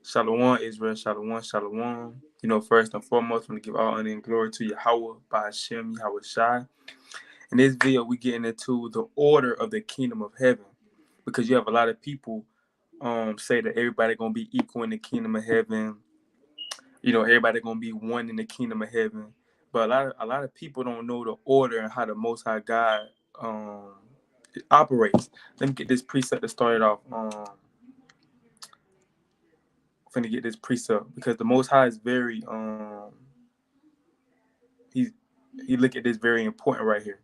Shalom, Israel, shalom, shalom. First and foremost, I want to give all honor and glory to Yahweh, by Hashem, Yahweh Shai. In this video, we're getting into the order of the kingdom of heaven, because you have a lot of people say that everybody going to be equal in the kingdom of heaven. Everybody going to be one in the kingdom of heaven. But a lot of people don't know the order and how the Most High God operates. Let me get this precept to start it off. I'm finna get this precept because the Most High is very he look at this very important right here.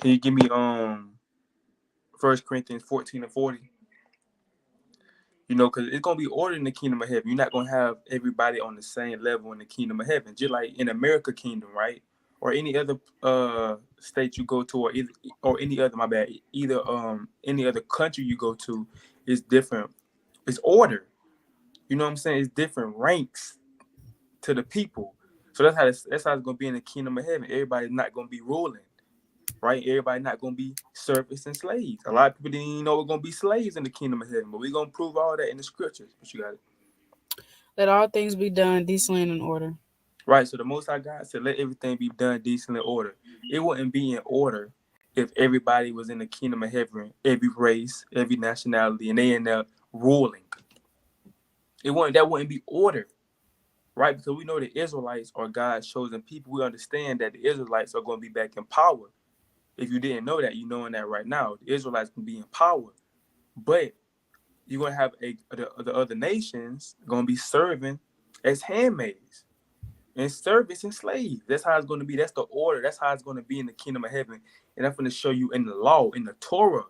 Can you give me 1 Corinthians 14:40? Because it's gonna be order in the kingdom of heaven. You're not gonna have everybody on the same level in the kingdom of heaven, just like in America kingdom, right? Or any other state you go to, or any other any other country you go to, is different. It's order. You know what I'm saying? It's different ranks to the people. So that's how it's gonna be in the kingdom of heaven. Everybody's not gonna be ruling, right? Everybody not gonna be servants and slaves. A lot of people didn't even know we're gonna be slaves in the kingdom of heaven, but we're gonna prove all that in the scriptures. But you got it. Let all things be done decently and in order. Right. So the Most High God said, let everything be done decently in order. It wouldn't be in order if everybody was in the kingdom of heaven, every race, every nationality, and they in there ruling. That wouldn't be order. Right? Because we know the Israelites are God's chosen people. We understand that the Israelites are going to be back in power. If you didn't know that, you're knowing that right now. The Israelites can be in power. But you're going to have the other nations going to be serving as handmaids and servants and slaves. That's how it's going to be. That's the order. That's how it's going to be in the kingdom of heaven. And I'm going to show you in the law, in the Torah.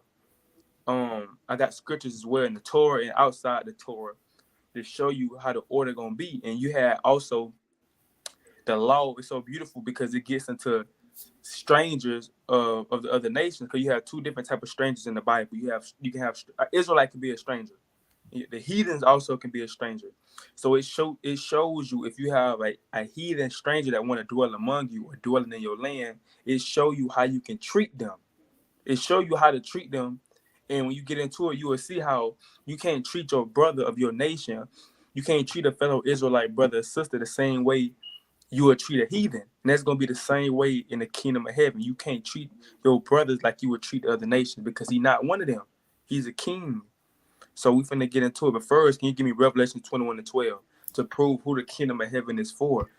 I got scriptures as well in the Torah and outside the Torah to show you how the order going to be. And you had also the law is so beautiful because it gets into strangers of the other nations, because you have two different type of strangers in the Bible. You can have Israelite can be a stranger. The heathens also can be a stranger. So it shows you, if you have a heathen stranger that want to dwell among you or dwelling in your land, it show you how you can treat them. It show you how to treat them. And when you get into it, you will see how you can't treat your brother of your nation. You can't treat a fellow Israelite brother or sister the same way you would treat a heathen. And that's going to be the same way in the kingdom of heaven. You can't treat your brothers like you would treat the other nations, because he's not one of them. He's a king. So we finna get into it. But first, can you give me Revelation 21:12 to prove who the kingdom of heaven is for?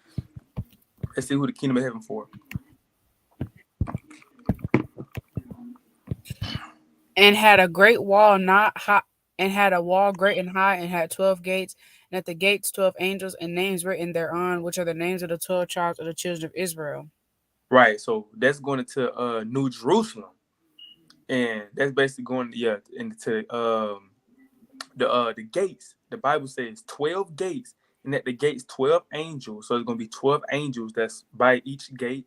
Let's see who the kingdom of heaven for. And had a great wall not high, and had a wall great and high, and had 12 gates, and at the gates 12 angels, and names written thereon, which are the names of the 12 tribes of the children of Israel. Right. So that's going into New Jerusalem, and that's basically going into the gates. The Bible says 12 gates, and at the gates 12 angels. So it's going to be 12 angels that's by each gate,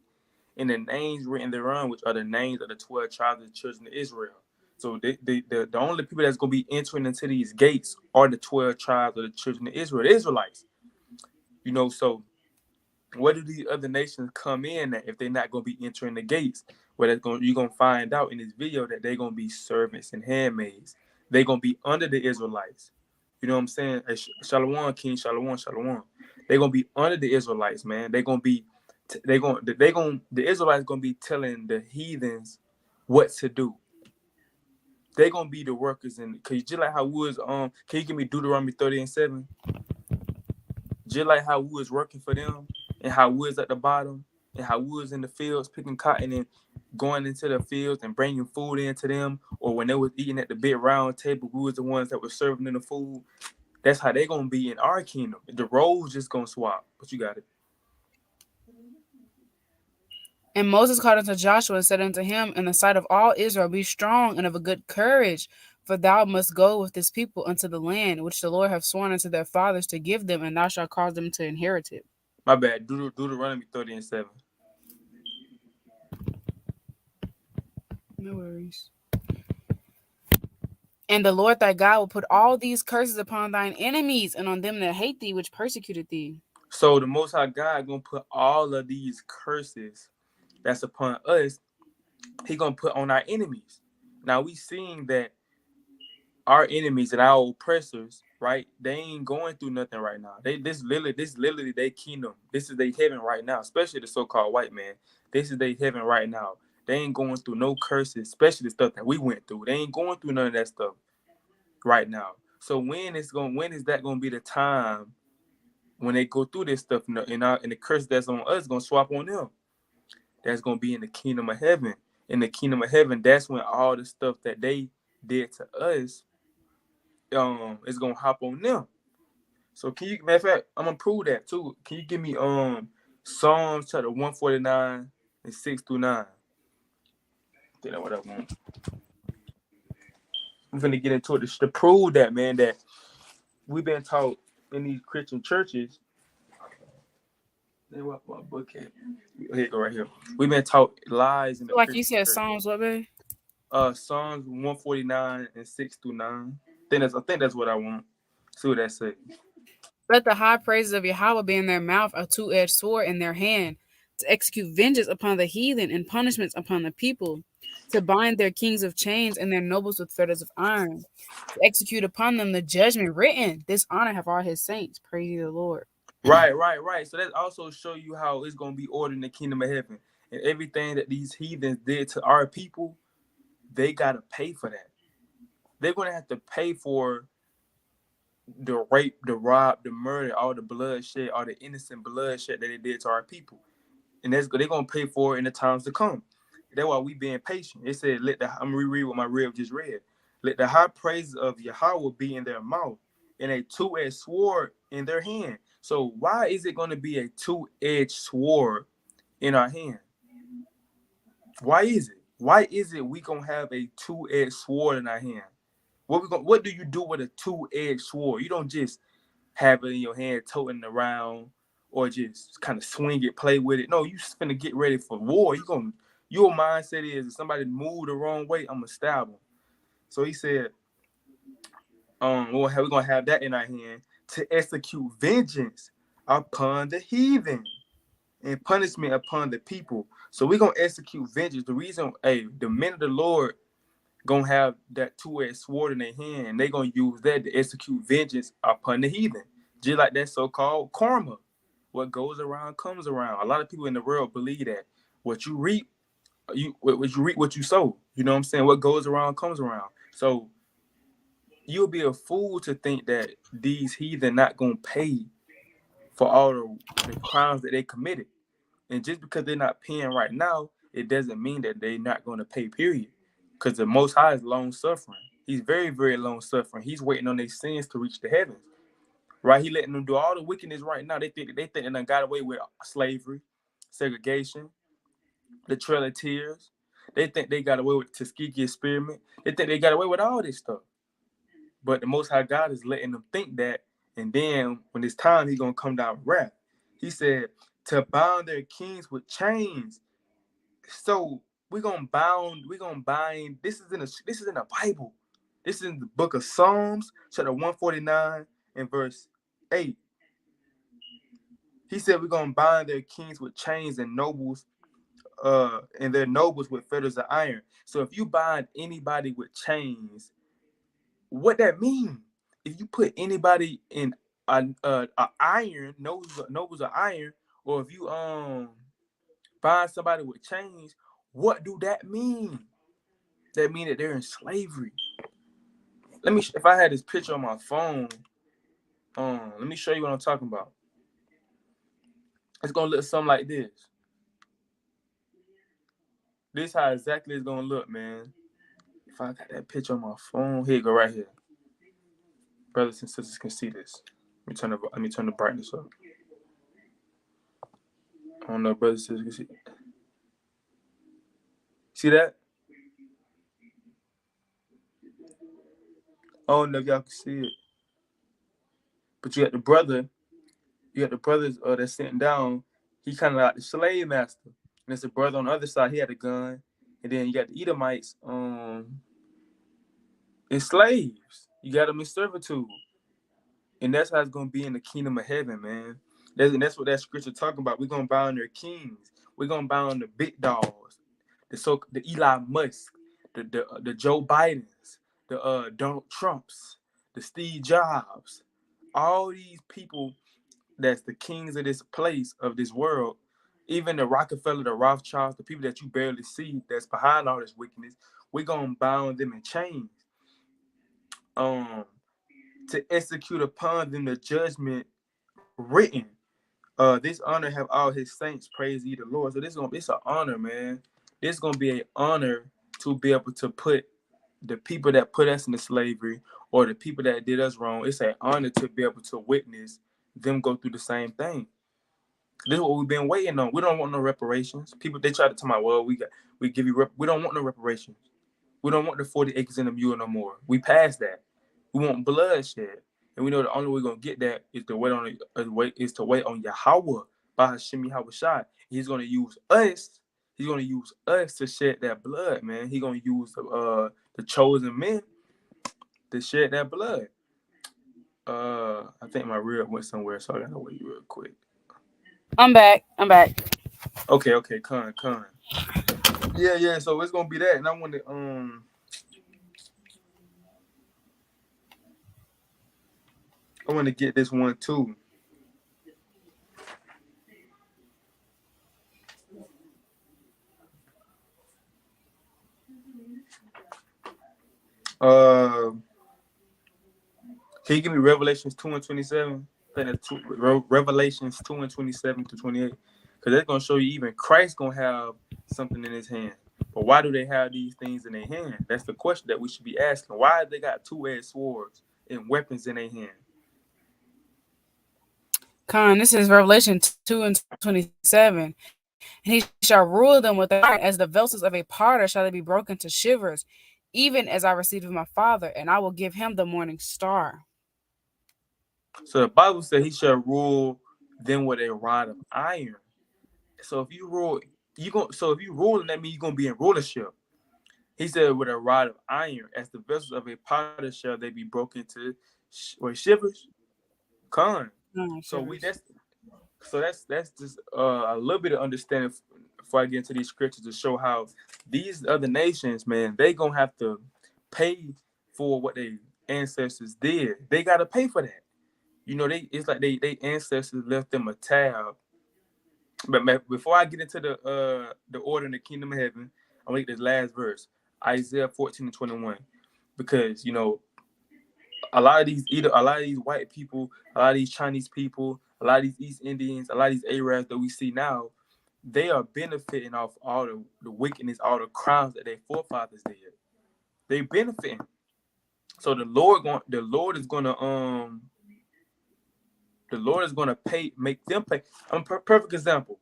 and the names written thereon, which are the names of the 12 tribes of the children of Israel. So the only people that's going to be entering into these gates are the 12 tribes of the children of Israel, the Israelites. So where do these other nations come in at if they're not going to be entering the gates? Well, you're going to find out in this video that they're going to be servants and handmaids. They're going to be under the Israelites. You know what I'm saying? Shalom, King, shalom, shalom. They're going to be under the Israelites, man. They're going to be, the Israelites going to be telling the heathens what to do. They're going to be the workers. And cause just like how we was, can you give me Deuteronomy 30:7? Just like how we was working for them, and how we was at the bottom, and how we was in the fields picking cotton and going into the fields and bringing food into them, or when they was eating at the big round table, we was the ones that were serving them the food. That's how they gonna be in our kingdom. The roles just gonna swap, but you got it. And Moses called unto Joshua and said unto him, in the sight of all Israel, be strong and of a good courage, for thou must go with this people unto the land which the Lord hath sworn unto their fathers to give them, and thou shalt cause them to inherit it. My bad. Deuteronomy 30:7. No worries. And the Lord thy God will put all these curses upon thine enemies and on them that hate thee, which persecuted thee. So the Most High God gonna put all of these curses that's upon us He gonna put on our enemies. Now we seeing that our enemies and our oppressors, right? They ain't going through nothing right now. This literally their kingdom. This is their heaven right now, especially the so-called white man. This is their heaven right now. They ain't going through no curses, especially the stuff that we went through. They ain't going through none of that stuff right now. So when is that gonna be the time when they go through this stuff and the curse that's on us gonna swap on them? That's gonna be in the kingdom of heaven. In the kingdom of heaven, that's when all the stuff that they did to us is gonna hop on them. So can you, matter of fact, I'm gonna prove that too. Can you give me Psalms chapter 149 and 6-9? I think that's what I want. I'm gonna get into it to prove that, man, that we've been taught in these Christian churches. They what my book at? Here go right here. We've been taught lies in the Like Christian you said, church. Psalms, what, babe? Psalms 149 and 6-9. I think that's what I want. See what that says. Let the high praises of Yahweh be in their mouth, a two-edged sword in their hand, to execute vengeance upon the heathen and punishments upon the people, to bind their kings with chains and their nobles with fetters of iron, to execute upon them the judgment written. This honor have all his saints. Praise the Lord. Right. So that also show you how it's gonna be ordered in the kingdom of heaven. And everything that these heathens did to our people, they gotta pay for that. They're gonna have to pay for the rape, the rob, the murder, all the bloodshed, all the innocent bloodshed that they did to our people. And they're gonna pay for it in the times to come. That's why we being patient. It said, I'm gonna reread what my rib just read. Let the high praises of Yahweh be in their mouth, and a two-edged sword in their hand. So why is it going to be a two-edged sword in our hand? Why is it? Why is it we gonna have a two-edged sword in our hand? What do you do with a two-edged sword? You don't just have it in your hand, toting around, or just kind of swing it, play with it. No, you just finna get ready for war. Your mindset is, if somebody move the wrong way, I'm gonna stab them. So he said, we're gonna have that in our hand to execute vengeance upon the heathen and punishment upon the people. So we're gonna execute vengeance. The reason, the men of the Lord gonna have that two-edged sword in their hand, and they're gonna use that to execute vengeance upon the heathen. Just like that so-called karma. What goes around comes around. A lot of people in the world believe that what you reap, what you sow. You know what I'm saying? What goes around comes around. So you'll be a fool to think that these heathen not gonna pay for all the crimes that they committed. And just because they're not paying right now, it doesn't mean that they're not gonna pay, period. Because the Most High is long suffering. He's very, very long suffering. He's waiting on their sins to reach the heavens. Right? He letting them do all the wickedness right now. They think they done got away with slavery, segregation, the Trail of Tears. They think they got away with Tuskegee experiment. They think they got away with all this stuff. But the Most High God is letting them think that. And then when it's time, he's going to come down with wrath. He said, to bound their kings with chains. So we're going to bind, this is in the Bible. This is in the book of Psalms, chapter 149 and verse 8. He said we're going to bind their kings with chains and nobles, and their nobles with fetters of iron. So if you bind anybody with chains, what that mean? If you put anybody in a iron, nobles of iron, or if you bind somebody with chains, what do that mean? That mean that they're in slavery. If I had this picture on my phone, let me show you what I'm talking about. It's gonna look something like this. This how exactly it's gonna look, man. If I got that picture on my phone, here you go, right here. Brothers and sisters can see this. Let me turn the brightness up. I don't know, brothers and sisters can see. See that? I don't know if y'all can see it. But you got the brothers that's sitting down. He kind of like the slave master. And there's a brother on the other side, he had a gun. And then you got the Edomites, and slaves. You got them in servitude. And that's how it's going to be in the kingdom of heaven, man. That's what that scripture talking about. We're going to bound their kings. We're going to bound the big dogs. the Elon Musk, the Joe Bidens, the Donald Trumps, the Steve Jobs, all these people that's the kings of this place, of this world, even the Rockefeller, the Rothschilds, the people that you barely see that's behind all this wickedness, we're gonna bound them in chains, to execute upon them the judgment written. This honor have all his saints, praise ye the Lord. So it's an honor, man. This is gonna be an honor to be able to put the people that put us into slavery or the people that did us wrong. It's an honor to be able to witness them go through the same thing. This is what we've been waiting on. We don't want no reparations. People, they try to tell me, well, we give you we don't want no reparations. We don't want the 40 acres and a mule no more. We passed that. We want bloodshed. And we know the only way we're gonna get that is to wait on Yahweh by Hashem Yahushua. He's gonna use us. He's gonna use us to shed that blood, man. He's gonna use the chosen men to shed that blood. I think my reel went somewhere, so I gotta wait real quick. I'm back. Okay, con. Yeah. So it's gonna be that, and I want to get this one too. Can you give me Revelations 2:27? I think that's Revelations 2:27 to 28, because that's gonna show you even Christ gonna have something in his hand. But why do they have these things in their hand? That's the question that we should be asking. Why they got two-edged swords and weapons in their hand? Con, this is Revelation 2:27. And he shall rule them with iron, as the vessels of a potter shall they be broken to shivers, even as I received of my Father, and I will give him the morning star. So the Bible said he shall rule them with a rod of iron. So if you rule, if you ruling, that means you're gonna be in rulership. He said with a rod of iron, as the vessels of a potter shall they be broken to shivers. Con. So that's just a little bit of understanding before I get into these scriptures to show how these other nations, man, they gonna have to pay for what their ancestors did. They gotta pay for that. You know, it's like they ancestors left them a tab. But before I get into the order in the kingdom of heaven, I'm gonna get this last verse, Isaiah 14:21, because you know, a lot of these white people, a lot of these Chinese people, a lot of these East Indians, a lot of these Arabs that we see now, they are benefiting off all the wickedness, all the crimes that their forefathers did. They benefiting. So the Lord is gonna make them pay. I'm a perfect example,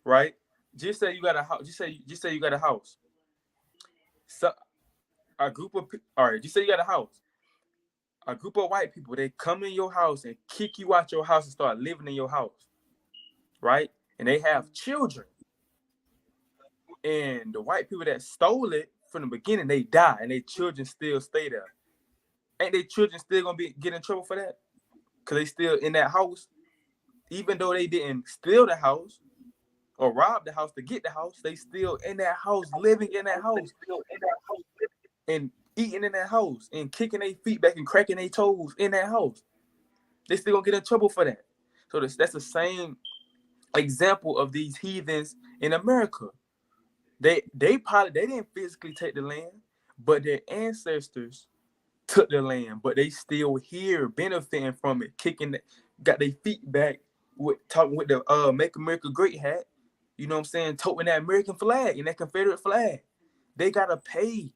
right? Just say you got a house. Just say you got a house. So a group of just say you got a house. A group of white people, they come in your house and kick you out your house and start living in your house, right? And they have children. And the white people that stole it from the beginning, they die, and their children still stay there. Ain't their children still gonna get in trouble for that? Because they still in that house, even though they didn't steal the house or rob the house to get the house, they still in that house, living in that house, and eating in that house, and kicking their feet back and cracking their toes in that house. They still gonna get in trouble for that. So that's the same example of these heathens in America. They didn't physically take the land, but their ancestors took the land, but they still here benefiting from it, got their feet back talking with the Make America Great hat. You know what I'm saying? Toting that American flag and that Confederate flag. They gotta pay.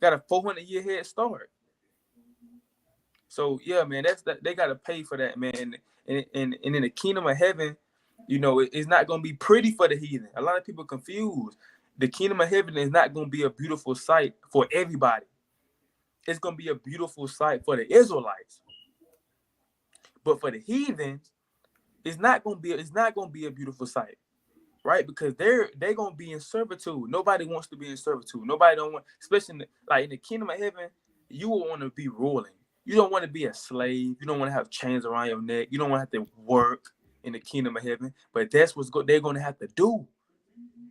Got a 400-year head start. So yeah, man, they gotta pay for that, man. And in the kingdom of heaven, you know, it's not gonna be pretty for the heathen. A lot of people confused. The kingdom of heaven is not gonna be a beautiful sight for everybody. It's gonna be a beautiful sight for the Israelites. But for the heathens, it's not gonna be a beautiful sight, right? Because they're gonna be in servitude. Nobody wants to be in servitude. Nobody don't want, especially in the kingdom of heaven, you will want to be ruling. You don't want to be a slave. You don't want to have chains around your neck. You don't want to have to work in the kingdom of heaven. But that's what they're gonna have to do.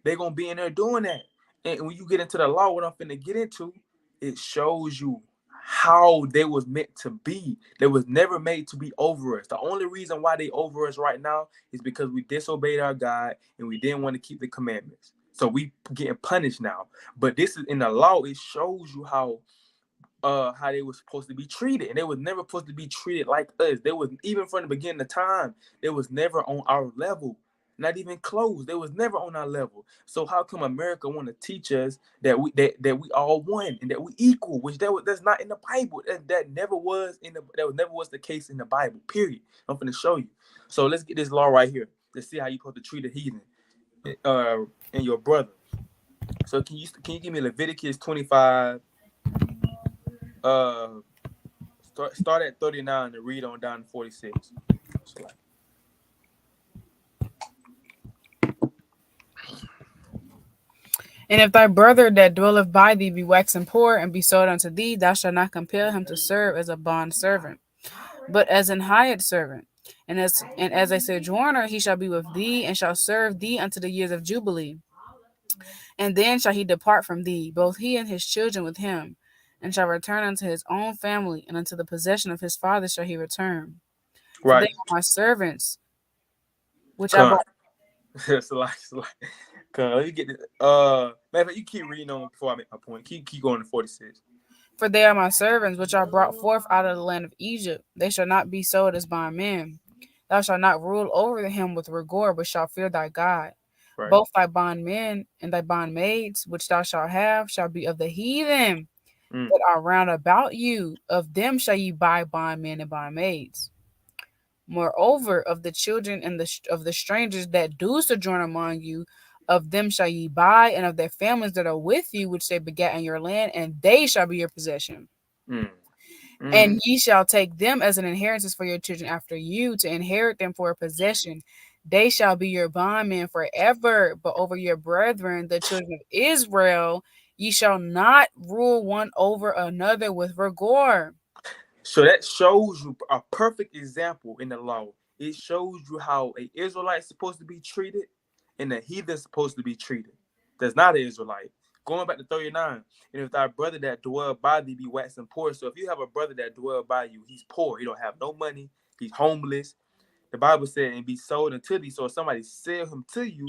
They're gonna be in there doing that. And when you get into the law, what I'm finna get into, it shows you how they was meant to be. They was never made to be over us. The only reason why they over us right now is because we disobeyed our God and we didn't want to keep the commandments. So we getting punished now. But this is in the law, it shows you how they were supposed to be treated, and they was never supposed to be treated like us. They was, even from the beginning of time, they was never on our level, not even close. They was never on our level. So how come America want to teach us that we all one and that we equal, which that's not in the Bible. That never was never was the case in the Bible. Period. I'm going to show you. So let's get this law right here. Let's see how you supposed to treat a heathen and your brother. So can you give me Leviticus 25? Start at 39 and read on down to 46. So And if thy brother that dwelleth by thee be waxen poor and be sold unto thee, thou shalt not compel him to serve as a bond servant, but as an hired servant. And as a sojourner he shall be with thee, and shall serve thee unto the years of Jubilee. And then shall he depart from thee, both he and his children with him, and shall return unto his own family, and unto the possession of his father shall he return. For they are my servants, which I bought. It's like, let me get this. Matter of fact, you keep reading on before I make my point. Keep going to 46. For they are my servants, which are brought forth out of the land of Egypt. They shall not be sold as bondmen. Thou shalt not rule over him with rigor, but shalt fear thy God. Right. Both thy bondmen and thy bondmaids, which thou shalt have, shall be of the heathen that are round about you. Of them shall ye buy bondmen and bondmaids. Moreover, of the children and of the strangers that do sojourn among you, of them shall ye buy, and of their families that are with you, which they begat in your land, and they shall be your possession. And ye shall take them as an inheritance for your children after you, to inherit them for a possession. They shall be your bondmen forever. But over your brethren, the children of Israel, ye shall not rule one over another with rigor. So that shows you a perfect example in the law. It shows you how an Israelite is supposed to be treated and a heathen is supposed to be treated. That's not an Israelite. Going back to 39, and if thy brother that dwell by thee be waxing poor. So if you have a brother that dwell by you, he's poor. He don't have no money. He's homeless. The Bible said, and be sold unto thee. So if somebody sell him to you,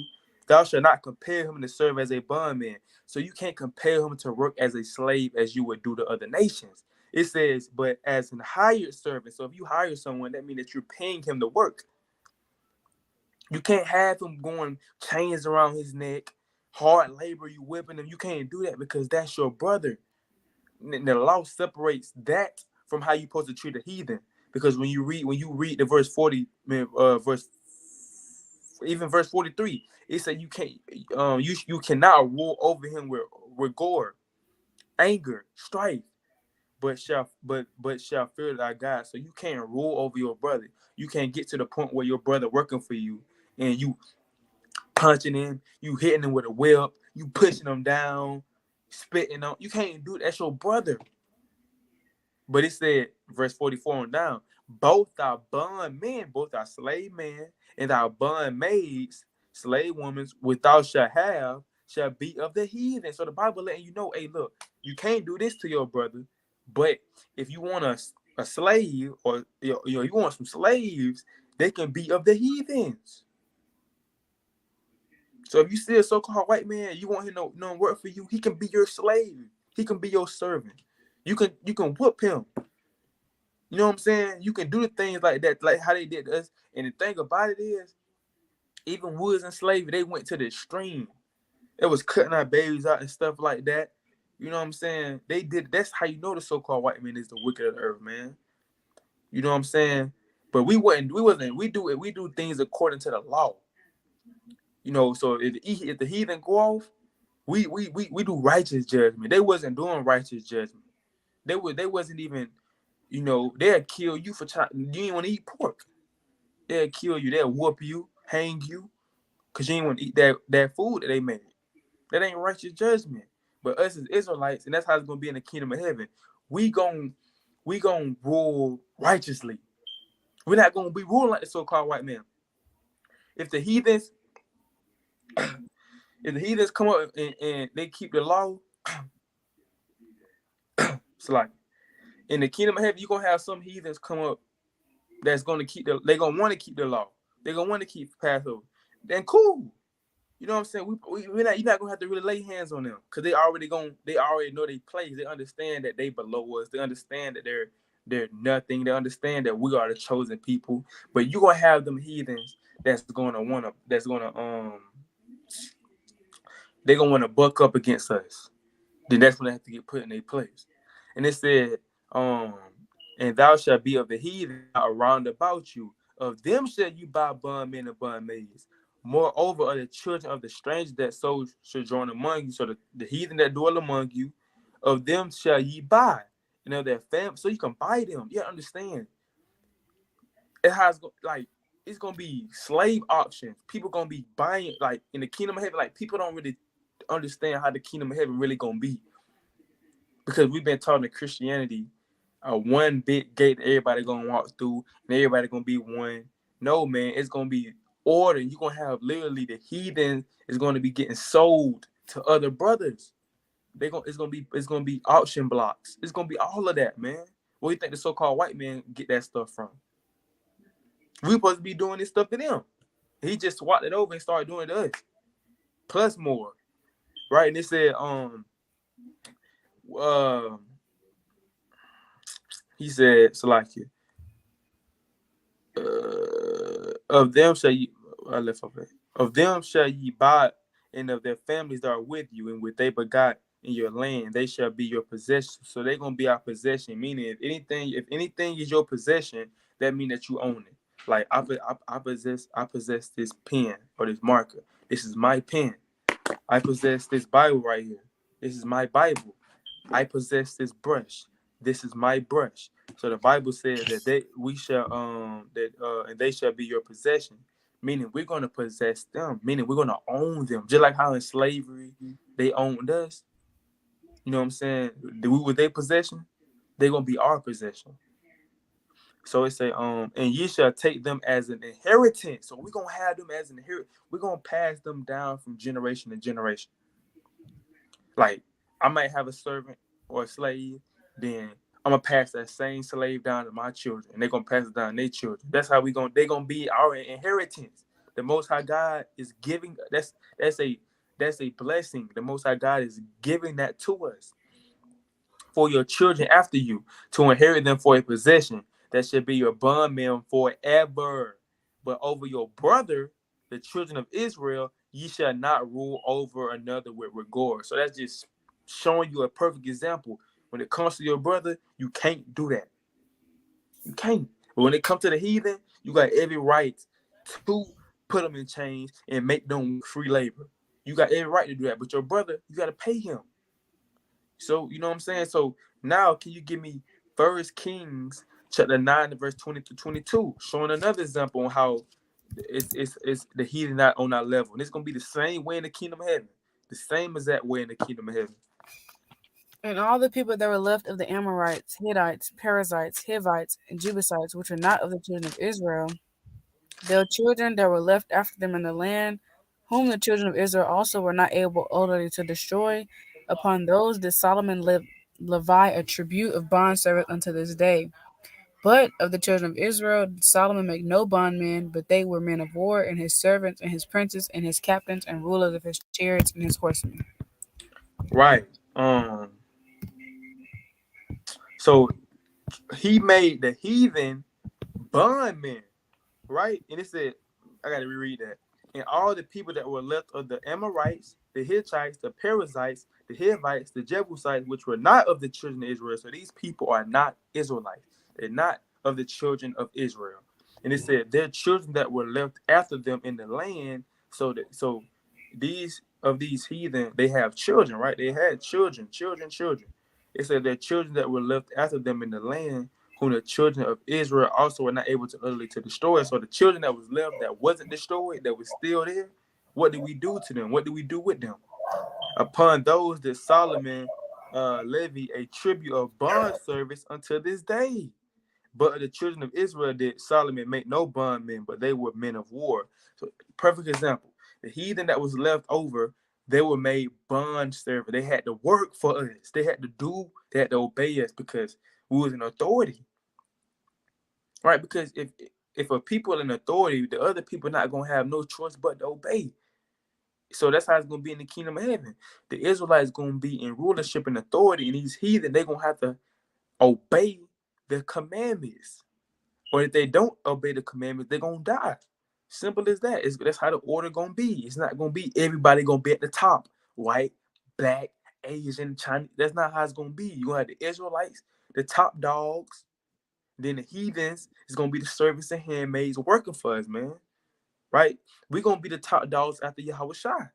thou shalt not compel him to serve as a bondman. So you can't compel him to work as a slave as you would do to other nations. It says, but as an hired servant. So if you hire someone, that means that you're paying him to work. You can't have him going chains around his neck, hard labor, you whipping him. You can't do that because that's your brother. And the law separates that from how you're supposed to treat a heathen. Because when you read the verse 40, verse 43, it said you can't you cannot rule over him with rigor, anger, strife. But shall fear thy God. So you can't rule over your brother. You can't get to the point where your brother working for you and you punching him, you hitting him with a whip, you pushing him down, spitting on. You can't do that. That's your brother. But it said, verse 44 on down, both our bondmen, both our slave men and our bondmaids, slave women, which thou shalt have, shall be of the heathen. So the Bible letting you know, hey, look, you can't do this to your brother. But if you want a slave or you want some slaves, they can be of the heathens. So if you see a so-called white man, you want him to work for you, he can be your slave. He can be your servant. You can whoop him. You know what I'm saying? You can do the things like that, like how they did to us. And the thing about it is, even woods and slavery, they went to the extreme. It was cutting our babies out and stuff like that. You know what I'm saying? They did. That's how you know the so-called white man is the wicked of the earth, man. You know what I'm saying? But we do things according to the law. You know, so if the heathen go off, we do righteous judgment. They wasn't doing righteous judgment. They wasn't even, they'll kill you for trying. You didn't want to eat pork. They'll kill you. They'll whoop you, hang you, because you didn't want to eat that food that they made. That ain't righteous judgment. But us as Israelites, and that's how it's gonna be in the kingdom of heaven. We gon' rule righteously. We're not gonna be ruling like the so-called white man. If the heathens, If the heathens come up and they keep the law, it's like in the kingdom of heaven, you're gonna have some heathens come up that's gonna they're gonna want to keep the law. They're gonna want to keep Passover. Then cool. You know what I'm saying? You're not gonna have to really lay hands on them because they already know their place. They understand that they below us. They understand that they're nothing. They understand that we are the chosen people. But you're gonna have them heathens they're gonna wanna buck up against us. Then that's when they have to get put in their place. And it said, and thou shalt be of the heathen around about you. Of them shall you buy bondmen and bondmaids. Moreover, of the children of the strangers that so sojourn among you, so the heathen that dwell among you, of them shall ye buy, and of their family, so you can buy them. You understand? It has it's gonna be slave auctions. People gonna be buying like in the kingdom of heaven. Like people don't really understand how the kingdom of heaven really gonna be, because we've been taught in Christianity, one big gate that everybody gonna walk through and everybody gonna be one. No, man, it's gonna be order. You're gonna have literally the heathen is gonna be getting sold to other brothers. It's gonna be auction blocks. It's gonna be all of that, man. Where do you think the so-called white man get that stuff from? We supposed to be doing this stuff to them. He just swapped it over and started doing it to us. Plus more. Right? And it said, he said, Salakia, of them shall ye, I left off there. Of them shall ye buy, and of their families that are with you, and with they begot in your land, they shall be your possession. So they're gonna be our possession. Meaning, if anything is your possession, that means that you own it. Like I possess this pen or this marker. This is my pen. I possess this Bible right here. This is my Bible. I possess this brush. This is my brush. So the Bible says that and they shall be your possession. Meaning we're gonna possess them. Meaning we're gonna own them. Just like how in slavery they owned us. You know what I'm saying? With their possession, they're gonna be our possession. So it say, and ye shall take them as an inheritance. So we're gonna have them as an inheritance. We're gonna pass them down from generation to generation. Like I might have a servant or a slave, then I'm gonna pass that same slave down to my children, and they're gonna pass it down to their children. That's how they're gonna be our inheritance. The Most High God is giving. That's a blessing. The Most High God is giving that to us for your children after you to inherit them for a possession. That should be your bondman forever. But over your brother, the children of Israel, ye shall not rule over another with regard. So that's just showing you a perfect example. When it comes to your brother, you can't do that. You can't. But when it comes to the heathen, you got every right to put them in chains and make them free labor. You got every right to do that. But your brother, you got to pay him. So, you know what I'm saying? So now, can you give me 1 Kings chapter 9, verse 20 to 22, showing another example on how it's the heathen not on our level. And it's going to be the same way in the kingdom of heaven. The same as that way in the kingdom of heaven. And all the people that were left of the Amorites, Hittites, Perizzites, Hivites, and Jebusites, which were not of the children of Israel, their children that were left after them in the land, whom the children of Israel also were not able utterly to destroy, upon those did Solomon levy a tribute of bondservants unto this day. But of the children of Israel did Solomon make no bondmen, but they were men of war, and his servants, and his princes, and his captains, and rulers of his chariots, and his horsemen. Right. So he made the heathen bondmen, right? And it said, I got to reread that. And all the people that were left of the Amorites, the Hittites, the Perizzites, the Hivites, the Jebusites, which were not of the children of Israel. So these people are not Israelites. They're not of the children of Israel. And it said their children that were left after them in the land. So these heathen, they have children, right? They had children. It said their children that were left after them in the land, whom the children of Israel also were not able to utterly to destroy. So the children that was left that wasn't destroyed, that was still there, what did we do to them? What did we do with them? Upon those did Solomon levy a tribute of bond service until this day. But the children of Israel did Solomon make no bondmen, but they were men of war. So perfect example. The heathen that was left over, They were made bond servant. They had to work for us. They had to obey us because we was in authority. Right? Because if a people in authority, the other people not gonna have no choice but to obey. So that's how it's gonna be in the kingdom of heaven. The Israelites gonna be in rulership and authority, and these heathen, they're gonna have to obey the commandments. Or if they don't obey the commandments, they're gonna die. Simple as that. That's how the order gonna be. It's not gonna be everybody gonna be at the top. White, black, Asian, Chinese. That's not how it's gonna be. You're gonna have the Israelites, the top dogs, then the heathens is gonna be the servants and handmaids working for us, man. Right? We're gonna be the top dogs after Yahweh Shai,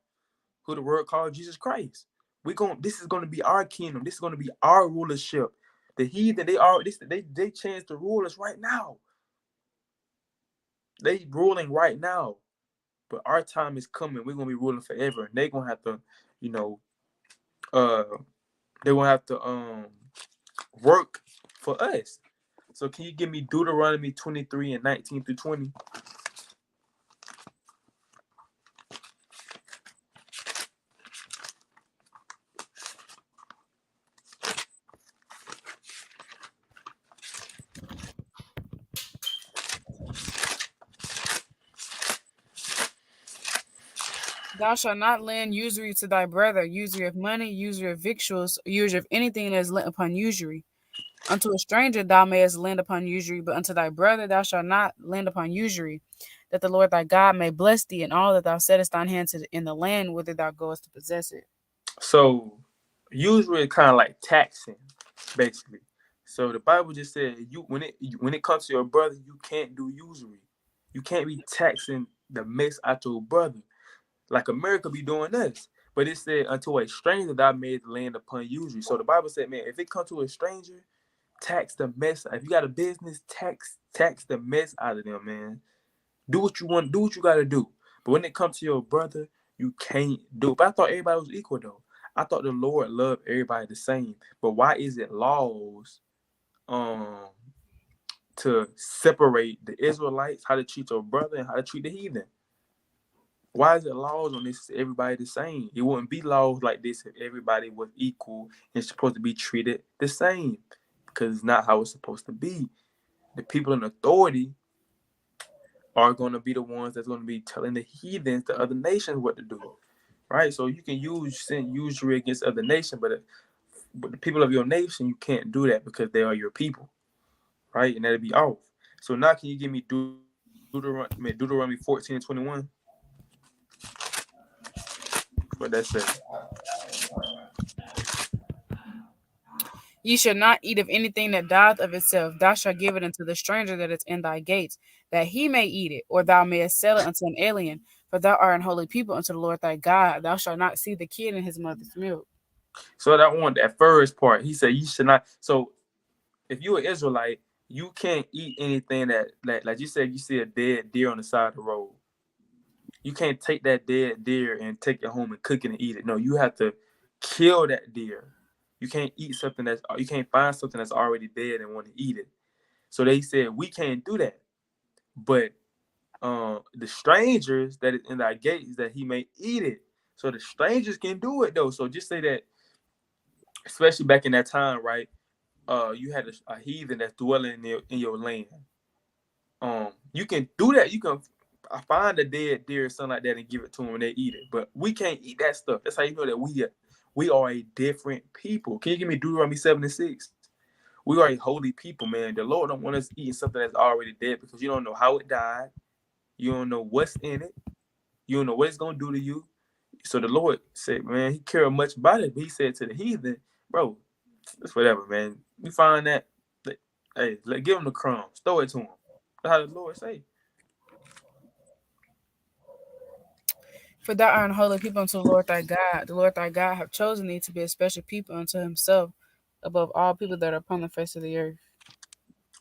who the word called Jesus Christ. This is gonna be our kingdom. This is gonna be our rulership. The heathen, they chance to rule us right now. They ruling right now. But our time is coming. We're gonna be ruling forever. And they're gonna have to, they're gonna have to work for us. So can you give me Deuteronomy 23 and 19 through 20? Thou shalt not lend usury to thy brother, usury of money, usury of victuals, or usury of anything that is lent upon usury. Unto a stranger thou mayest lend upon usury, but unto thy brother thou shalt not lend upon usury, that the Lord thy God may bless thee in all that thou settest thine hand to in the land whither thou goest to possess it. So usury is kind of like taxing, basically. So the Bible just said when it comes to your brother, you can't do usury. You can't be taxing the mess out your brother, like America be doing us. But it said, unto a stranger thou made land upon usury. So the Bible said, man, if it comes to a stranger, tax the mess. If you got a business, tax the mess out of them, man. Do what you want, do what you gotta do. But when it comes to your brother, you can't do it. But I thought everybody was equal though. I thought the Lord loved everybody the same. But why is it laws to separate the Israelites, how to treat your brother and how to treat the heathen? Why is it laws on this everybody the same? It wouldn't be laws like this if everybody was equal and supposed to be treated the same, because it's not how it's supposed to be. The people in authority are going to be the ones that's going to be telling the heathens, the other nations, what to do, right? So you can send usury against other nations, but the people of your nation, you can't do that because they are your people, right? And that'll be off. So now can you give me Deuteronomy 14 and 21? What that says? Ye shall not eat of anything that dieth of itself. Thou shalt give it unto the stranger that is in thy gates, that he may eat it, or thou mayest sell it unto an alien. For thou art an holy people unto the Lord thy God. Thou shalt not see the kid in his mother's milk. So that first part, he said, you should not. So if you're an Israelite, you can't eat anything that, like you said, you see a dead deer on the side of the road. You can't take that dead deer and take it home and cook it and eat it. No, you have to kill that deer. You can't you can't find something that's already dead and want to eat it. So they said we can't do that. But the strangers that is in thy gates, that he may eat it. So the strangers can do it though. So just say that, especially back in that time, right? You had a heathen that's dwelling in your land. You can do that. You can find a dead deer or something like that and give it to them and they eat it. But we can't eat that stuff. That's how you know that we are a different people. Can you give me Deuteronomy 7 and 6? We are a holy people, man. The Lord don't want us eating something that's already dead because you don't know how it died. You don't know what's in it. You don't know what it's going to do to you. So the Lord said, man, he cared much about it. But he said to the heathen, bro, it's whatever, man. We find that, hey, give him the crumbs. Throw it to him. That's how the Lord say. For thou art an holy people unto the Lord thy God. The Lord thy God hath chosen thee to be a special people unto himself above all people that are upon the face of the earth.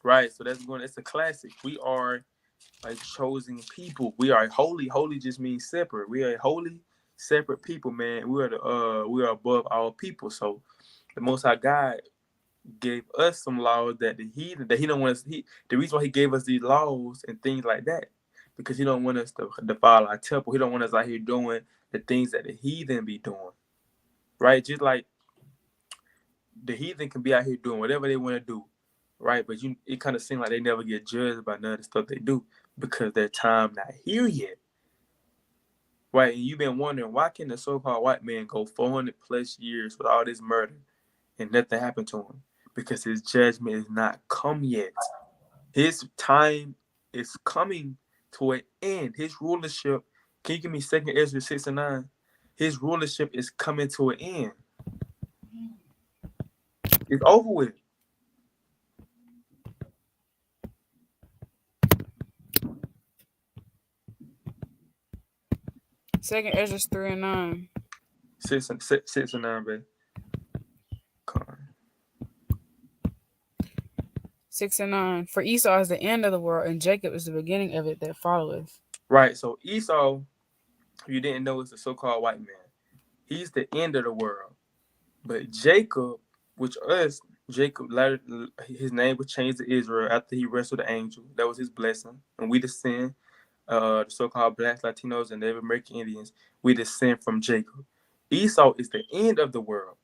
Right. So it's a classic. We are a chosen people. We are holy. Holy just means separate. We are a holy, separate people, man. We are above all people. So the Most High God gave us some laws that he don't want us. The reason why he gave us these laws and things like that, because he don't want us to defile our temple. He don't want us out here doing the things that the heathen be doing, right? Just like the heathen can be out here doing whatever they want to do, right? But it kind of seems like they never get judged by none of the stuff they do because their time not here yet, right? And you've been wondering, why can the so-called white man go 400 plus years with all this murder and nothing happened to him? Because his judgment is not come yet. His time is coming to an end. His rulership, can you give me 2 Ezra 6 and 9? His rulership is coming to an end. It's over with. Second Ezra 3 and 9. 6 and 9, baby. Come on. 6 and 9. For Esau is the end of the world, and Jacob is the beginning of it that followeth. Right. So Esau, you didn't know, is the so-called white man. He's the end of the world. But Jacob, which us, Jacob, his name was changed to Israel after he wrestled the angel. That was his blessing. And we descend, the so-called Blacks, Latinos, and Native American Indians, we descend from Jacob. Esau is the end of the world,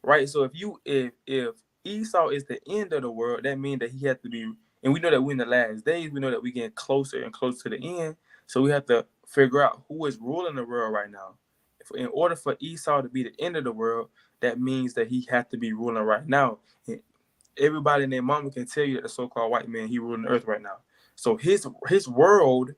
right? So if Esau is the end of the world, that means that he has to be, and we know that we're in the last days, we know that we're getting closer and closer to the end. So we have to figure out who is ruling the world right now. In order for Esau to be the end of the world, that means that he has to be ruling right now. And everybody and their mama can tell you that the so-called white man, he ruling the earth right now. So his world,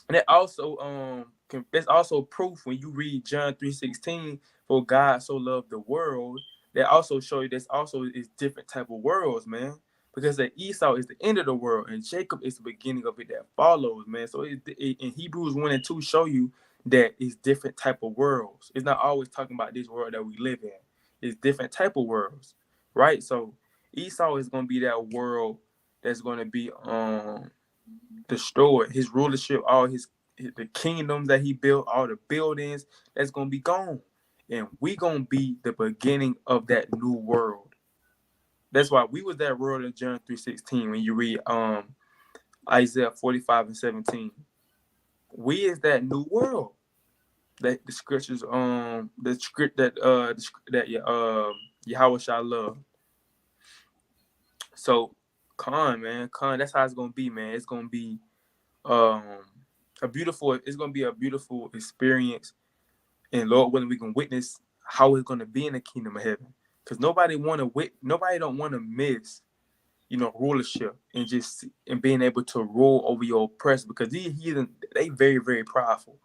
and that also there's also proof when you read John 3:16, for God so loved the world. That also show you there's also is different type of worlds, man. Because that Esau is the end of the world and Jacob is the beginning of it that follows, man. So in Hebrews 1 and 2 show you that it's different type of worlds. It's not always talking about this world that we live in. It's different type of worlds, right? So Esau is going to be that world that's going to be destroyed. His rulership, all the kingdoms that he built, all the buildings, that's going to be gone. And we going to be the beginning of that new world. That's why we was that world in John 3:16 when you read Isaiah 45 and 17. We is that new world that the scriptures the script that Yahweh shall love. So Khan, that's how it's gonna be, man. It's gonna be a beautiful experience, and Lord willing, we can witness how it's gonna be in the kingdom of heaven. Because nobody don't want to miss, rulership and being able to rule over your oppressor, because these heathen, they very, very powerful.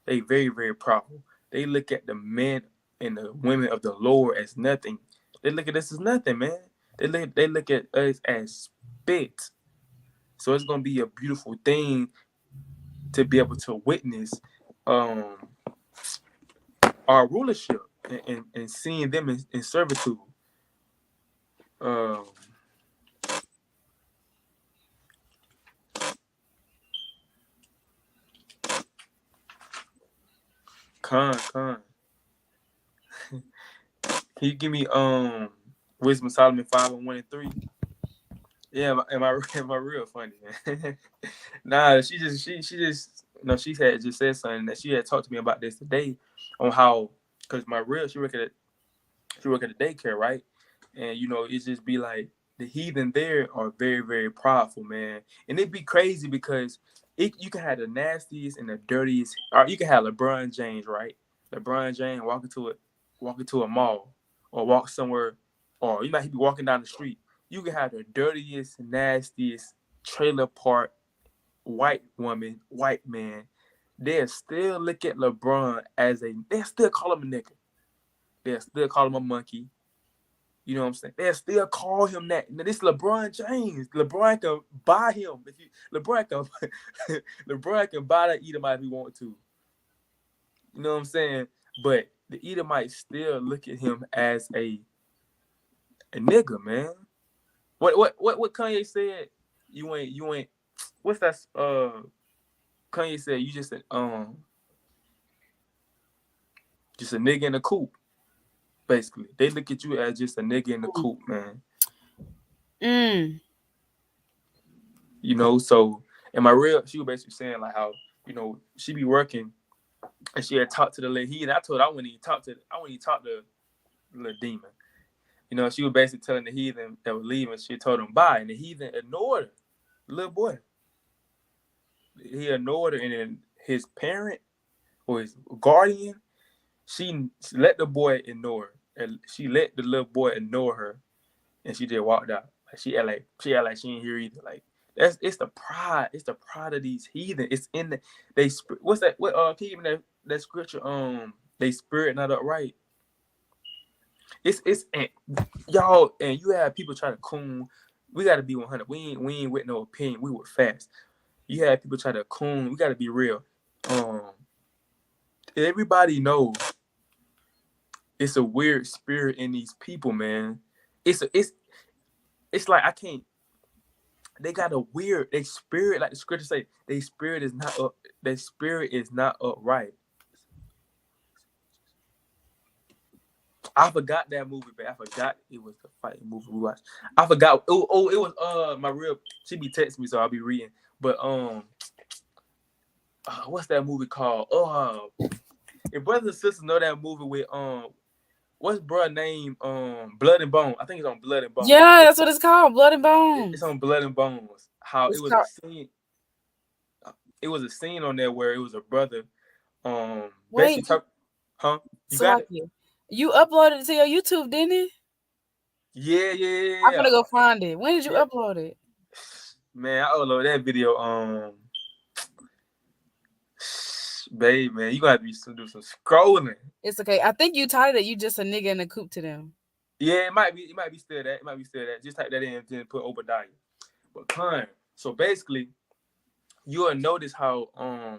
They very, very powerful. They look at the men and the women of the Lord as nothing. They look at us as nothing, man. They look at us as spit. So it's gonna be a beautiful thing to be able to witness our rulership and seeing them in servitude. Con. Can you give me Wisdom of Solomon 5:1-3? Yeah, am I real funny, man? Nah, she had just said something that she had talked to me about this today on how, because she work at the daycare, right? And it just be like the heathen there are very, very powerful, man. And it'd be crazy because you can have the nastiest and the dirtiest, or you can have LeBron James, right? LeBron James walk into a mall or walk somewhere, or he might be walking down the street. You can have the dirtiest, nastiest trailer park white man. They'll still look at LeBron they'll still call him a nigga. They'll still call him a monkey. You know what I'm saying? They'll still call him that. Now, this is LeBron James. LeBron can buy him. LeBron can buy that Edomite if he want to. You know what I'm saying? But the Edomite still look at him as a nigga, man. What Kanye said? You ain't. What's that? Kanye said you just a nigga in a coop. Basically, they look at you as just a nigga in the coop, man. So And my real, she was basically saying like how, you know, she be working and she had talked to the little heathen. I told her I wouldn't even talk to the little demon. You know, she was basically telling the heathen that was leaving. She told him bye, and the heathen ignored her. The little boy, he ignored her, and then his parent or his guardian, she let the boy ignore her, and she let the little boy ignore her, and she just walked out. Like she act like she ain't here either. Like it's the pride. It's the pride of these heathen. It's in they. What's that? What can you give me that scripture? They spirit not upright. It's and y'all, and you have people try to coon. We got to be 100. We ain't with no opinion. We were fast. You have people try to coon. We got to be real. Everybody knows it's a weird spirit in these people, man. It's like I can't. They got a weird. They spirit, like the scripture say, their spirit is not up. Their spirit is not upright. I forgot that movie, but I forgot it was the fighting movie we watched. I forgot. Oh, it was my real. She be texting me, so I'll be reading. But what's that movie called? If brothers and sisters know that movie with what's bruh name? Blood and Bone. I think it's on Blood and Bone. Yeah, that's what it's called, Blood and Bones. It's on Blood and Bones. How It's it was called- a scene. It was a scene on there where it was a brother. Wait. Huh? You got it? You uploaded it to your YouTube, didn't it? Yeah. I'm gonna go find it. When did you upload it? Man, I uploaded that video. Babe, man, you gonna have to do some scrolling. It's okay. I think you titled it. You just a nigga in a coop to them. Yeah, it might be still that. Just type that in and then put Obadiah. But so basically, you'll notice how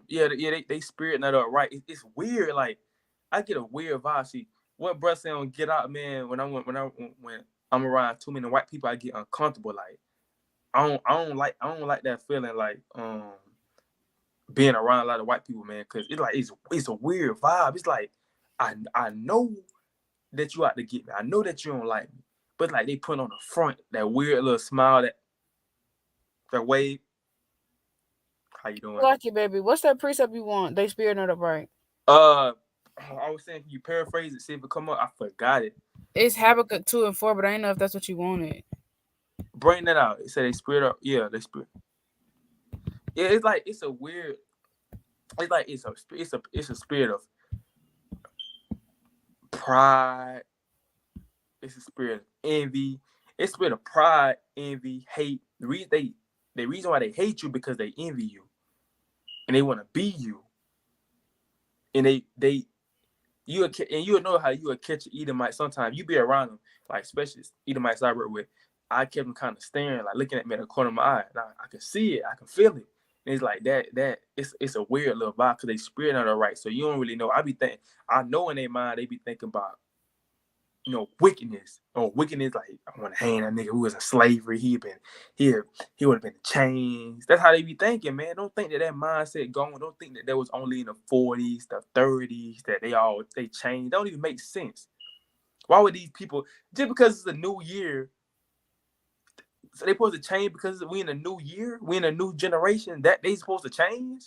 they spirit not upright. It's weird. Like I get a weird vibe. See what bruh say on Get Out, man. When I'm around too many white people, I get uncomfortable. Like I don't like that feeling. Like being around a lot of white people, man, because it's a weird vibe. It's like I know that you out to get me. I know that you don't like me, but like they put on the front that weird little smile, that wave. How you doing? I like it, baby. What's that precept you want? They spirit not upright. I was saying, can you paraphrase it? See if it come up. I forgot it. It's Habakkuk 2 and 4, but I didn't know if that's what you wanted. Bring that out. It said they spirit up. Yeah, they spirit. Yeah, it's like it's a weird. It's like it's a spirit of pride. It's a spirit of envy. It's a spirit of pride, envy, hate. The reason why they hate you because they envy you, and they want to be you. And you'll know how you will catch an Edomite. Sometimes you be around them, like especially Edomites I work with. I kept them kind of staring, like looking at me in the corner of my eye. And I can see it, I can feel it. And it's like that. It's a weird little vibe because they spirit not right. So you don't really know. I know in their mind they be thinking about, wickedness. Or wickedness, like I want to hang that nigga who was in slavery. He would have been in chains. That's how they be thinking, man. Don't think that mindset going. Don't think that was only in the 40s, the 30s that they changed. Don't even make sense. Why would these people, just because it's a new year, so they supposed to change because we in a new year, we in a new generation that they supposed to change?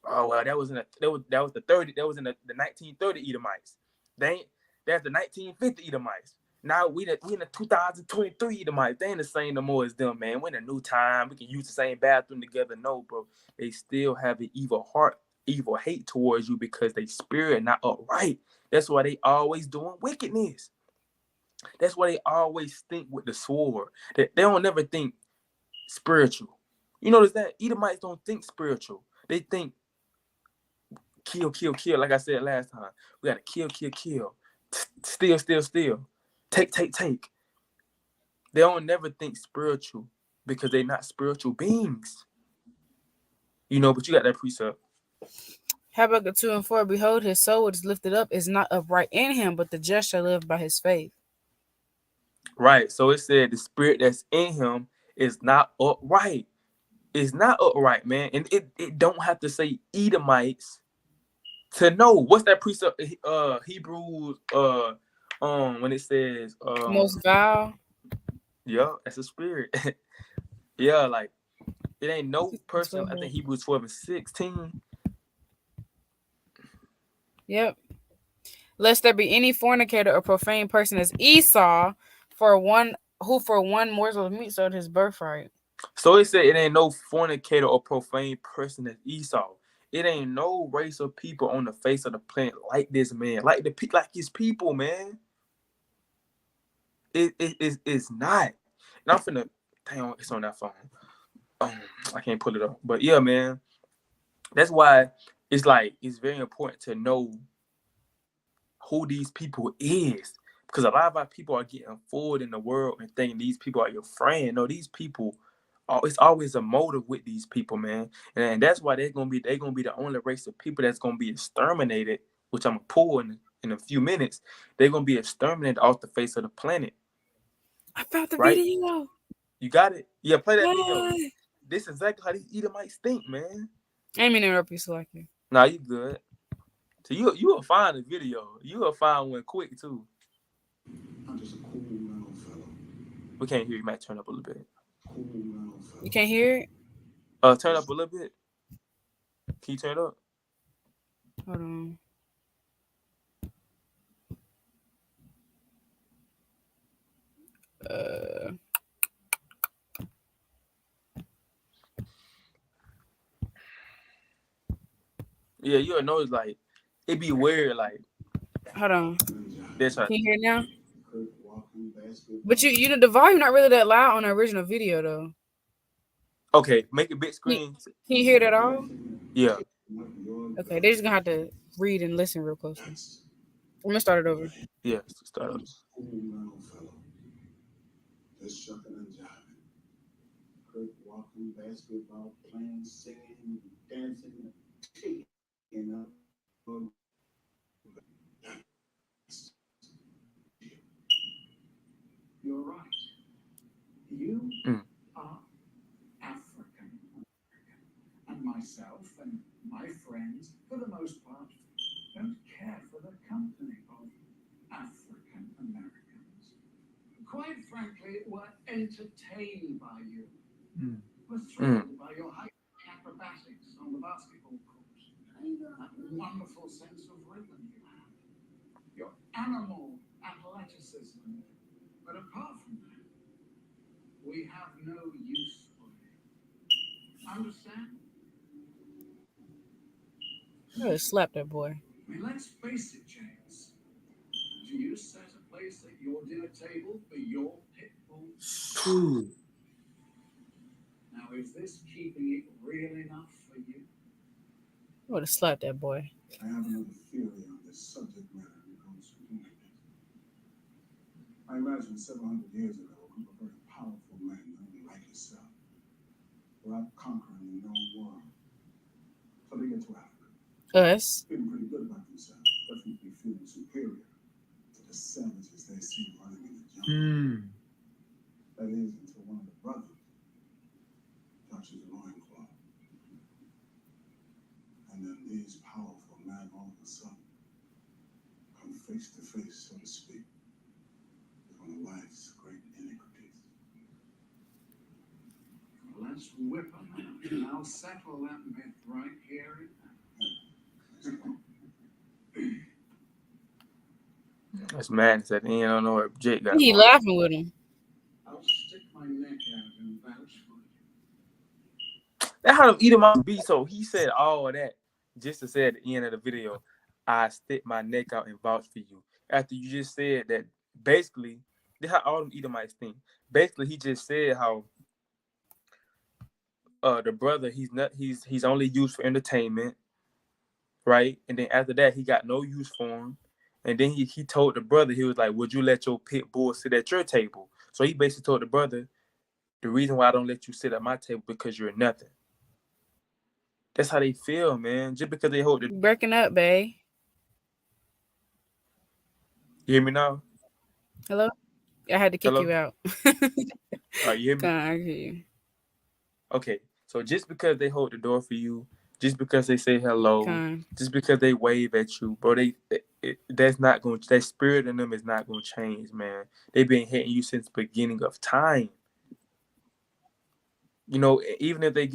Oh well, that was in the 1930 Edomites. That's the 1950 Edomites. Now we in the 2023 Edomites. They ain't the same no more as them, man. We're in a new time. We can use the same bathroom together. No, bro. They still have an evil heart, evil hate towards you because they spirit not upright. That's why they always doing wickedness. That's why they always think with the sword. They don't never think spiritual. You notice that? Edomites don't think spiritual. They think kill. Like I said last time. We got to kill. Steal. Take. They don't never think spiritual because they're not spiritual beings. But you got that precept. Habakkuk 2 and 4, behold, his soul which is lifted up is not upright in him, but the just shall live by his faith. Right. So it said the spirit that's in him is not upright. It's not upright, man. And it don't have to say Edomites to know. What's that precept? Hebrews when it says most vile. Yeah, that's a spirit. Yeah, like It ain't no person. I 12. think Hebrews 12 and 16. Yep. Lest there be any fornicator or profane person as Esau, who for one morsel of meat sold his birthright. So it said it ain't no fornicator or profane person as Esau. It ain't no race of people on the face of the planet like this man, like his people, man. It's not. And I'm finna, dang, it's on that phone. I can't pull it up, but yeah, man. That's why it's like it's very important to know who these people is, because a lot of our people are getting fooled in the world and thinking these people are your friend. No, these people. It's always a motive with these people, man, and that's why they're gonna be the only race of people that's gonna be exterminated, which I'm gonna pull in a few minutes. They're gonna be exterminated off the face of the planet. I found the right? video. You got it? Yeah, play that video. This is exactly how these Edomites think, man. I didn't mean to interrupt you, Selector. Nah, you good. So you will find the video. You will find one quick too. I'm just a cool little fellow. We can't hear you. Might turn up a little bit. Cool little fellow. You can't hear it? Turn up a little bit. Can you turn it up? Hold on. Yeah, you'll know it's like it be weird. Like, hold on. That's right. Can you hear it now? But the volume not really that loud on the original video though. Okay, make it big screen. Can you hear it at all? Yeah. Okay, they're just gonna have to read and listen real closely. I'm gonna start it over. Yeah, start over. Just shucking and jiving. Kurt walking, basketball, playing, singing, dancing, taking up. You're right. You are African American. And myself and my friends, for the most part, don't care for the company of African Americans. Quite frankly, we're entertained by you. We're thrilled by your high acrobatics on the basketball court. That wonderful sense of rhythm you have. Your animal athleticism. But apart from that, we have no use for you. Understand? I'm gonna slap that boy. I mean, let's face it, James. Do you set a place at your dinner table for your pit bull? Now, is this keeping it real enough for you? I would have slapped that boy. I have another theory on this subject matter when it comes to doing it. I imagine 700 years ago, a group of very powerful men, like yourself, were out conquering the known world. So they get to Africa. Us. Feeling pretty good about themselves, definitely feeling superior to the savages they see running in the jungle. That is, until one of the brothers touches a loincloth. And then these powerful men all of a sudden come face to face, so to speak, with one of life's great iniquities. Well, let's whip them out, and I'll settle that myth right here and now. That's madness at the end. I don't know what Jake got. He laughing with him. I'll stick my neck out and vouch for you. That's how them Edomites be. So he said all of that just to say at the end of the video, I stick my neck out and vouch for you. After you just said that, basically, that's how all them Edomites think. Basically, he just said how the brother he's only used for entertainment, right? And then after that, he got no use for him. And then he told the brother, he was like, would you let your pit bull sit at your table? So he basically told the brother, the reason why I don't let you sit at my table because you're nothing. That's how they feel, man. Just because they hold the... Breaking up, bae. You hear me now? Hello? I had to kick you out. You hear me? I hear you. Okay, so just because they hold the door for you, just because they say hello, just because they wave at you, bro, that's not going. That spirit in them is not going to change, man. They've been hitting you since the beginning of time. You know, even if they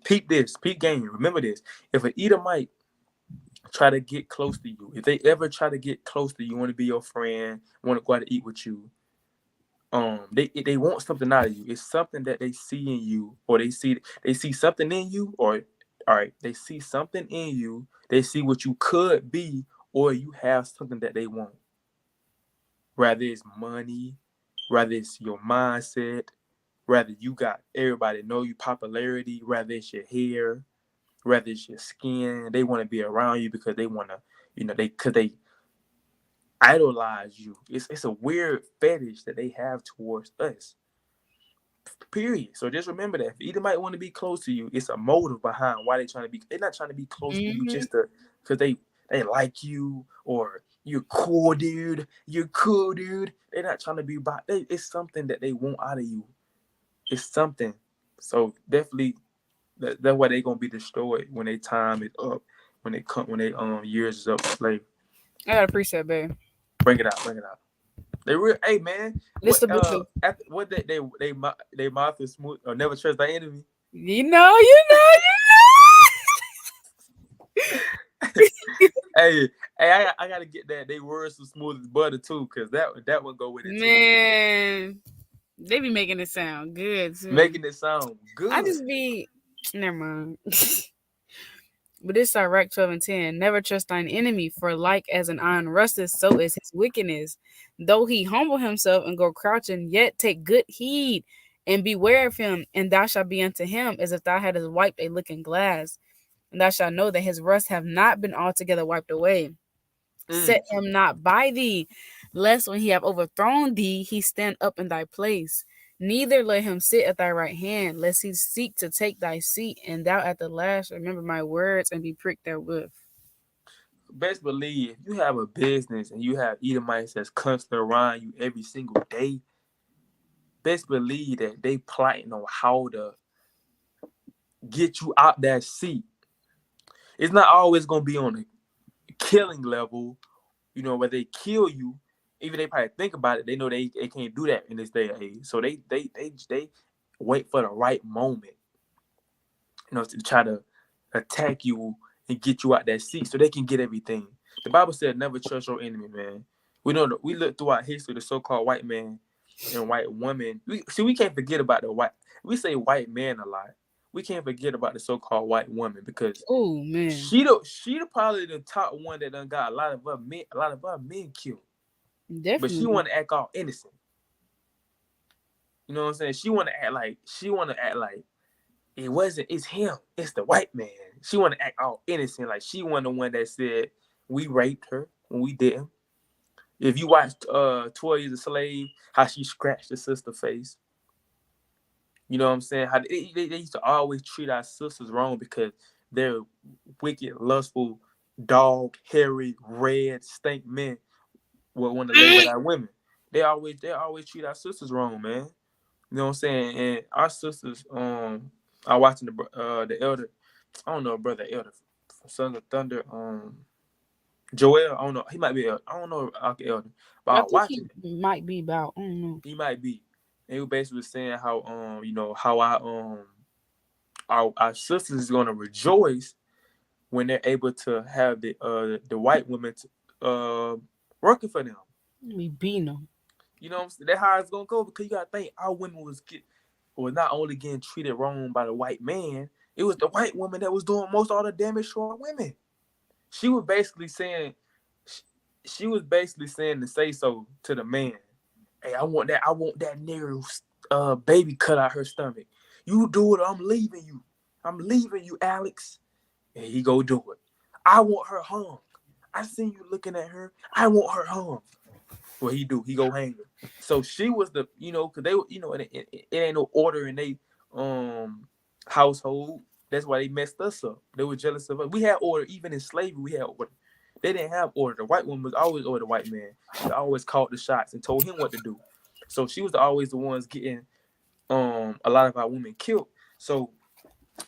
peep game, remember this. If an Edomite try to get close to you, if they ever try to get close to you, want to be your friend, want to go out to eat with you, they want something out of you. It's something that they see in you, or they see something in you, or all right, they see something in you. They see what you could be, or you have something that they want. Rather it's money, rather it's your mindset, rather you got everybody know you popularity, rather it's your hair, rather it's your skin. They want to be around you because they want to, they idolize you. It's a weird fetish that they have towards us. Period. So just remember that if either might want to be close to you, it's a motive behind why they're not trying to be close to you just because they like you, or you're cool, dude. You're cool, dude. They're not trying to be about. It's something that they want out of you. It's something. So definitely, that's why they're gonna be destroyed when their time is up. When they years is up. Slave. I got a preset, babe. Bring it out. They real. Hey man, This the Bluetooth. What they mouth is smooth or never trust thy enemy. You know. Hey, I gotta get that. They words so smooth as butter too, cause that one go with it. Man, too. They be making it sound good too. Making it sound good. I just be never mind. But this Sirach 12:10. Never trust thine enemy, for like as an iron rusteth, so is his wickedness. Though he humble himself and go crouching, yet take good heed and beware of him, and thou shalt be unto him as if thou hadst wiped a looking glass. And thou shalt know that his rust have not been altogether wiped away. Set him not by thee, lest when he have overthrown thee, he stand up in thy place. Neither let him sit at thy right hand, lest he seek to take thy seat, and thou at the last remember my words and be pricked therewith. Best believe, if you have a business and you have Edomites that's constantly around you every single day, best believe that they plotting on how to get you out that seat. It's not always gonna be on a killing level, where they kill you. Even they probably think about it, they know they can't do that in this day and age. So they wait for the right moment, to try to attack you and get you out that seat so they can get everything. The Bible said, never trust your enemy, man. We know that we look throughout history, the so-called white man and white woman. We can't forget about the white. We say white man a lot. We can't forget about the so-called white woman, because she probably the top one that done got a lot of our men killed. Definitely. But she want to act all innocent. You know what I'm saying? She want to act like it's him. It's the white man. She want to act all innocent, like she wasn't the one that said we raped her when we didn't. If you watched 12 Years a Slave, how she scratched the sister's face. You know what I'm saying? How they used to always treat our sisters wrong because they're wicked, lustful, dog, hairy, red, stink men will want to lay with our women. They always treat our sisters wrong, man. You know what I'm saying? And our sisters, I watching the elder, I don't know, brother elder, Sons of Thunder, Joel, I don't know, he might be elder. I don't know elder, but I watching he might be about, I don't know. He might be. And he was basically saying how how our sisters is gonna rejoice when they're able to have the white women working for them. We beating them. You know what I'm saying? That's how it's gonna go, because you gotta think our women was not only getting treated wrong by the white man, it was the white woman that was doing most all the damage to our women. She was basically saying to say so to the man. Hey, I want that nigger baby cut out her stomach. You do it, I'm leaving you. I'm leaving you, Alex. And he go do it. I want her hung. I seen you looking at her. I want her hung. What he do? He go hang her. So she was the, because they, it ain't no order in they household. That's why they messed us up. They were jealous of us. We had order. Even in slavery, we had order. They didn't have order. The white woman was always over the white man. They always called the shots and told him what to do. So she was always the ones getting a lot of our women killed. So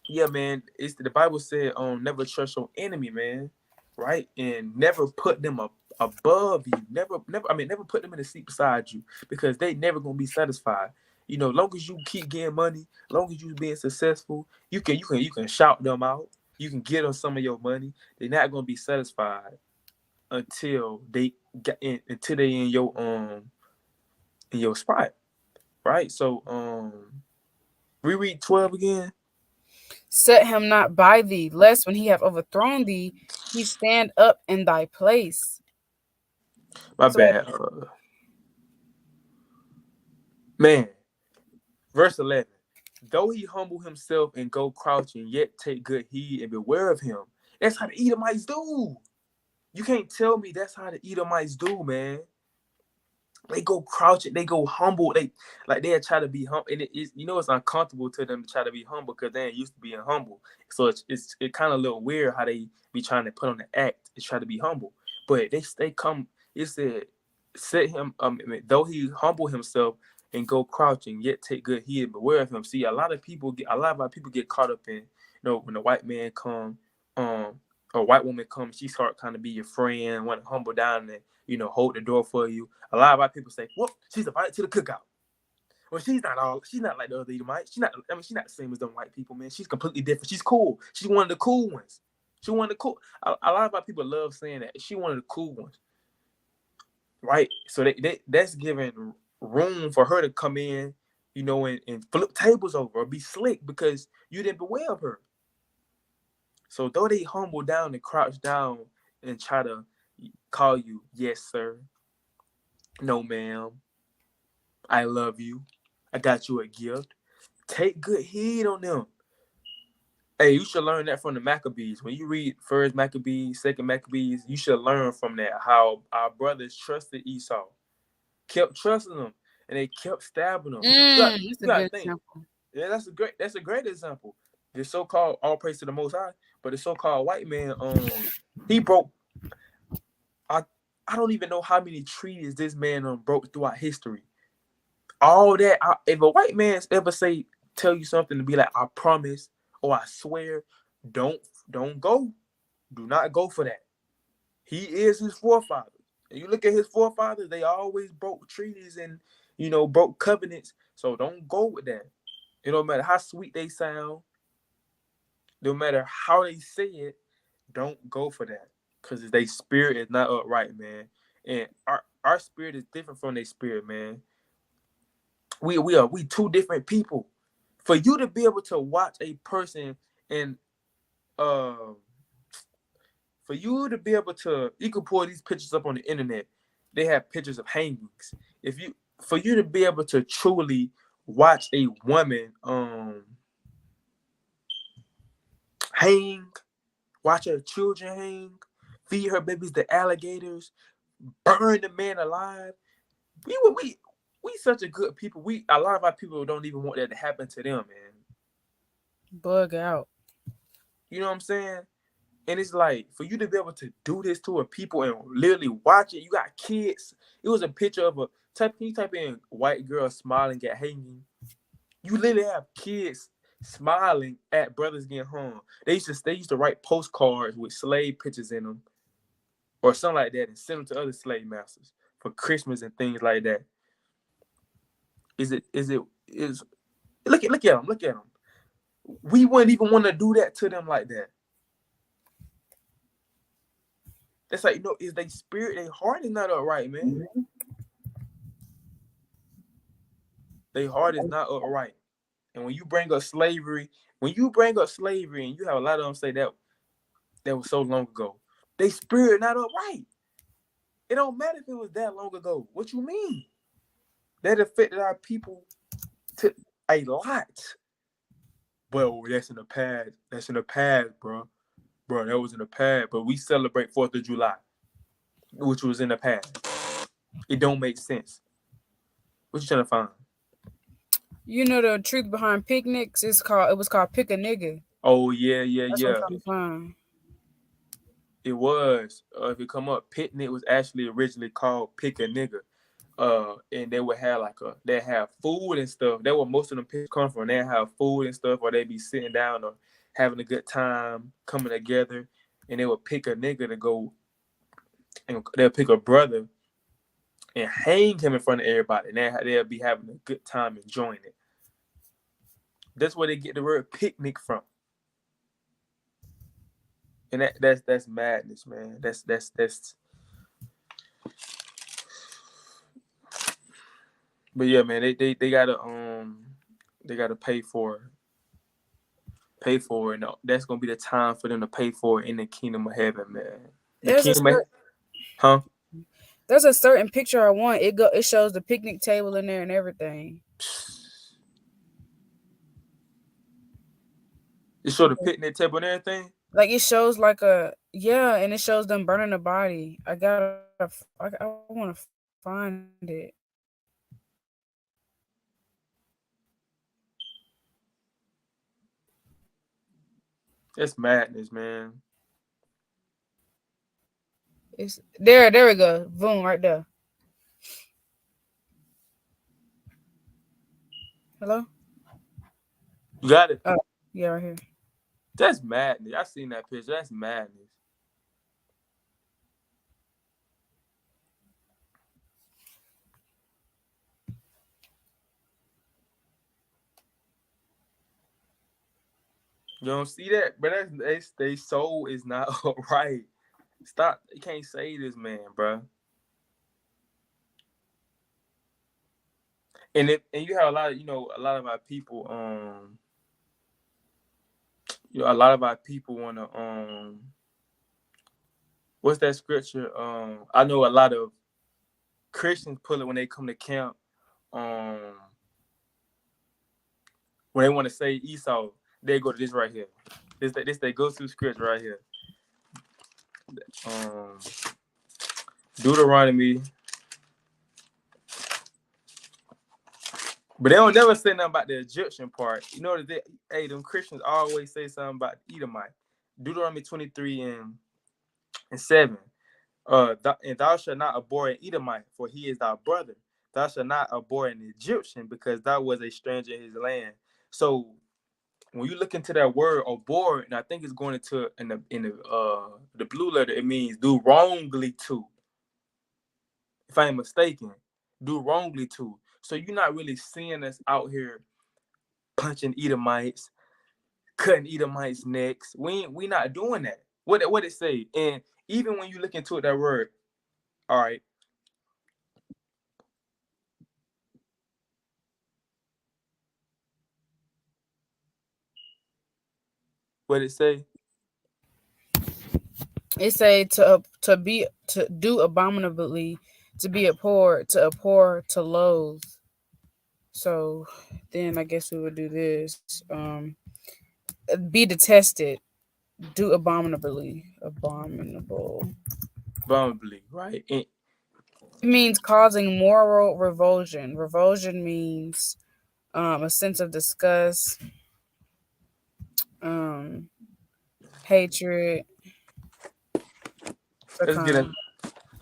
yeah, man, the Bible said never trust your enemy, man, right? And never put them above you. Never put them in a seat beside you, because they never gonna be satisfied. long as you keep getting money, long as you being successful, you can shout them out. You can get them some of your money. They're not gonna be satisfied until they in your spot, right? So reread 12 again. Set him not by thee, lest when he have overthrown thee, he stand up in thy place. My So bad. Man, verse 11. Though he humble himself and go crouching, yet take good heed and beware of him. That's how the Edomites do. You can't tell me that's how the Edomites do, man. They go crouching, they go humble. They'll try to be humble, and it's uncomfortable to them to try to be humble because they ain't used to being humble. So it's kind of a little weird how they be trying to put on the act and try to be humble. But they come. It said, set him. Though he humble himself and go crouching, yet take good heed and beware of him. See, a lot of people get caught up in, when a white man come, a white woman comes, she start kind of be your friend, want to humble down and hold the door for you. A lot of our people say, "Well, she's invited to the cookout." Well, she's not like the other Edomites. She's not the same as them white people, man. She's completely different. She's cool. She's one of the cool ones. She one of the cool. A lot of our people love saying that. She one of the cool ones, right? So that's giving room for her to come in, and flip tables over or be slick because you didn't beware of her. So though they humble down and crouch down and try to call you, yes, sir, no, ma'am, I love you, I got you a gift, take good heed on them. Hey, you should learn that from the Maccabees. When you read First Maccabees, Second Maccabees, you should learn from that how our brothers trusted Esau, kept trusting them, and they kept stabbing them. That's a good example. Yeah, that's a great example. The so-called, all praise to the Most High, but the so-called white man, he broke. I don't even know how many treaties this man broke throughout history. All that. If a white man ever tell you something to be like, I promise or I swear, don't go. Do not go for that. He is his forefather. And you look at his forefathers, they always broke treaties and broke covenants. So don't go with that. It don't matter how sweet they sound. No matter how they say it, don't go for that. Because their spirit is not upright, man. And our spirit is different from their spirit, man. We two different people. For you to be able to watch a person and for you to be able to, you can pull these pictures up on the internet. They have pictures of hangings. For you to be able to truly watch a woman hang, watch her children hang, feed her babies to alligators, burn the man alive. We such a good people. A lot of our people don't even want that to happen to them, man. Bug out. You know what I'm saying? And it's like, for you to be able to do this to a people and literally watch it, you got kids. It was a picture of can you type in white girl smiling at hanging? You literally have kids smiling at brothers getting hung. They used to write postcards with slave pictures in them or something like that and send them to other slave masters for Christmas and things like that. Look at them. We wouldn't even want to do that to them like that. It's like, is their spirit, their heart is not upright, man. Their heart is not upright. And when you bring up slavery, and you have a lot of them say that was so long ago, their spirit not upright. It don't matter if it was that long ago. What you mean? That affected our people to a lot. Well, that's in the past. That's in the past, bro. Bro, that was in the past. But we celebrate 4th of July, which was in the past. It don't make sense. What you trying to find? The truth behind picnics it was called Pick a Nigga. Oh, yeah. That's what I'm trying to find. It was. If it come up, picnic was actually originally called Pick a Nigga. And they would have they have food and stuff. That's where most of them pictures come from. They have food and stuff, or they be sitting down or having a good time, coming together, and they would pick a nigga to go, and they'll pick a brother and hang him in front of everybody, and they'll be having a good time enjoying it. That's where they get the word picnic from. And that's madness, man. That's but yeah, man, they gotta pay for it. And that's gonna be the time for them to pay for it in the kingdom of heaven, man. There's a certain picture I want. It shows the picnic table in there and everything. It shows the picnic table and everything. Like it shows and it shows them burning the body. I want to find it. It's madness, man. It's there we go. Boom, right there. Hello? You got it? Oh, yeah, right here. That's madness. I seen that picture. That's madness. You don't see that? But their soul is not right. Stop. You can't say this, man, bro. And you have a lot of our people, a lot of our people want to, what's that scripture? I know a lot of Christians pull it when they come to camp, when they want to say Esau, they go to this right here. This they go to scripture right here. Deuteronomy. But they don't never say nothing about the Egyptian part. You know that them Christians always say something about Edomite. Deuteronomy 23:7. And thou shalt not abhor an Edomite, for he is thy brother. Thou shalt not abhor an Egyptian, because thou was a stranger in his land. So when you look into that word abhor, and I think it's going into in the blue letter, it means do wrongly to. If I ain't mistaken, do wrongly to. So you're not really seeing us out here punching Edomites, cutting Edomites' necks. We not doing that. What it say? And even when you look into it, that word, all right. What it say? It say to do abominably, to be abhorred, to abhor, to loathe. So then I guess we would do this. Be detested, do abominably, right? It means causing moral revulsion. Revulsion means a sense of disgust, hatred.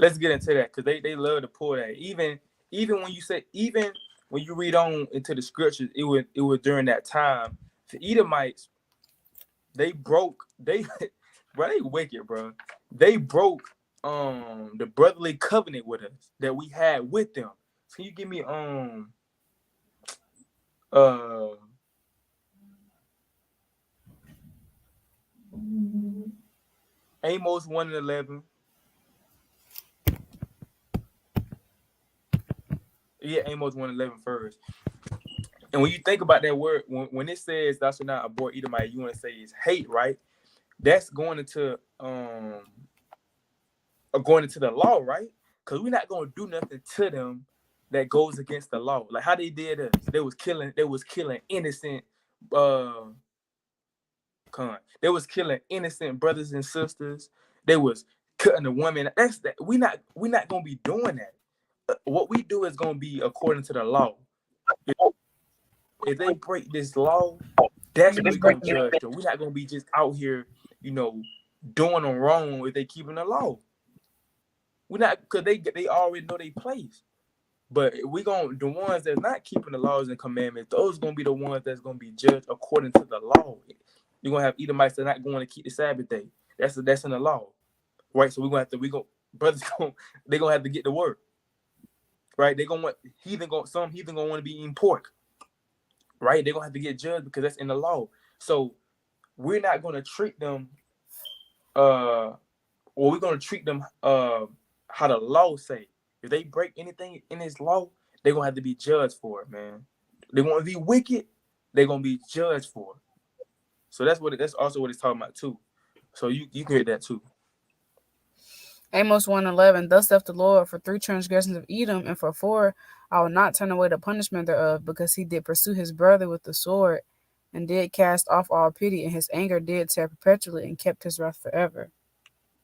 Let's get into that, because they love to pull that. Even when you say, even when you read on into the scriptures, it was during that time. The Edomites, they wicked, bro. They broke the brotherly covenant with us that we had with them. So can you give me Amos 1:11. Yeah, Amos 1:11 first. And when you think about that word, when it says thou shalt not abhor Edomite, you want to say it's hate, right? That's going into the law, right? Because we're not going to do nothing to them that goes against the law. Like how they did us. They was killing innocent they was killing innocent brothers and sisters. They was cutting the woman. That's that. We not gonna be doing that. What we do is gonna be according to the law. If they break this law, that's what we're gonna judge them. We're not gonna be just out here, doing them wrong if they keeping the law. We're not, because they already know their place. But the ones that's not keeping the laws and commandments, those gonna be the ones that's gonna be judged according to the law. You're gonna have Edomites that are not going to keep the Sabbath day. That's in the law, right? So brothers they're gonna have to get to work. right? They gonna want some heathen gonna want to be eating pork, right? They're gonna have to get judged because that's in the law. So we're not gonna treat them or we're gonna treat them how the law say. If they break anything in this law, they're gonna have to be judged for it, man. They're gonna be wicked, they're gonna be judged for it. So that's also what it's talking about too. So you can hear that too. Amos 1:11. Thus saith the Lord, for 3 transgressions of Edom, and for 4 I will not turn away the punishment thereof, because he did pursue his brother with the sword, and did cast off all pity, and his anger did tear perpetually, and kept his wrath forever.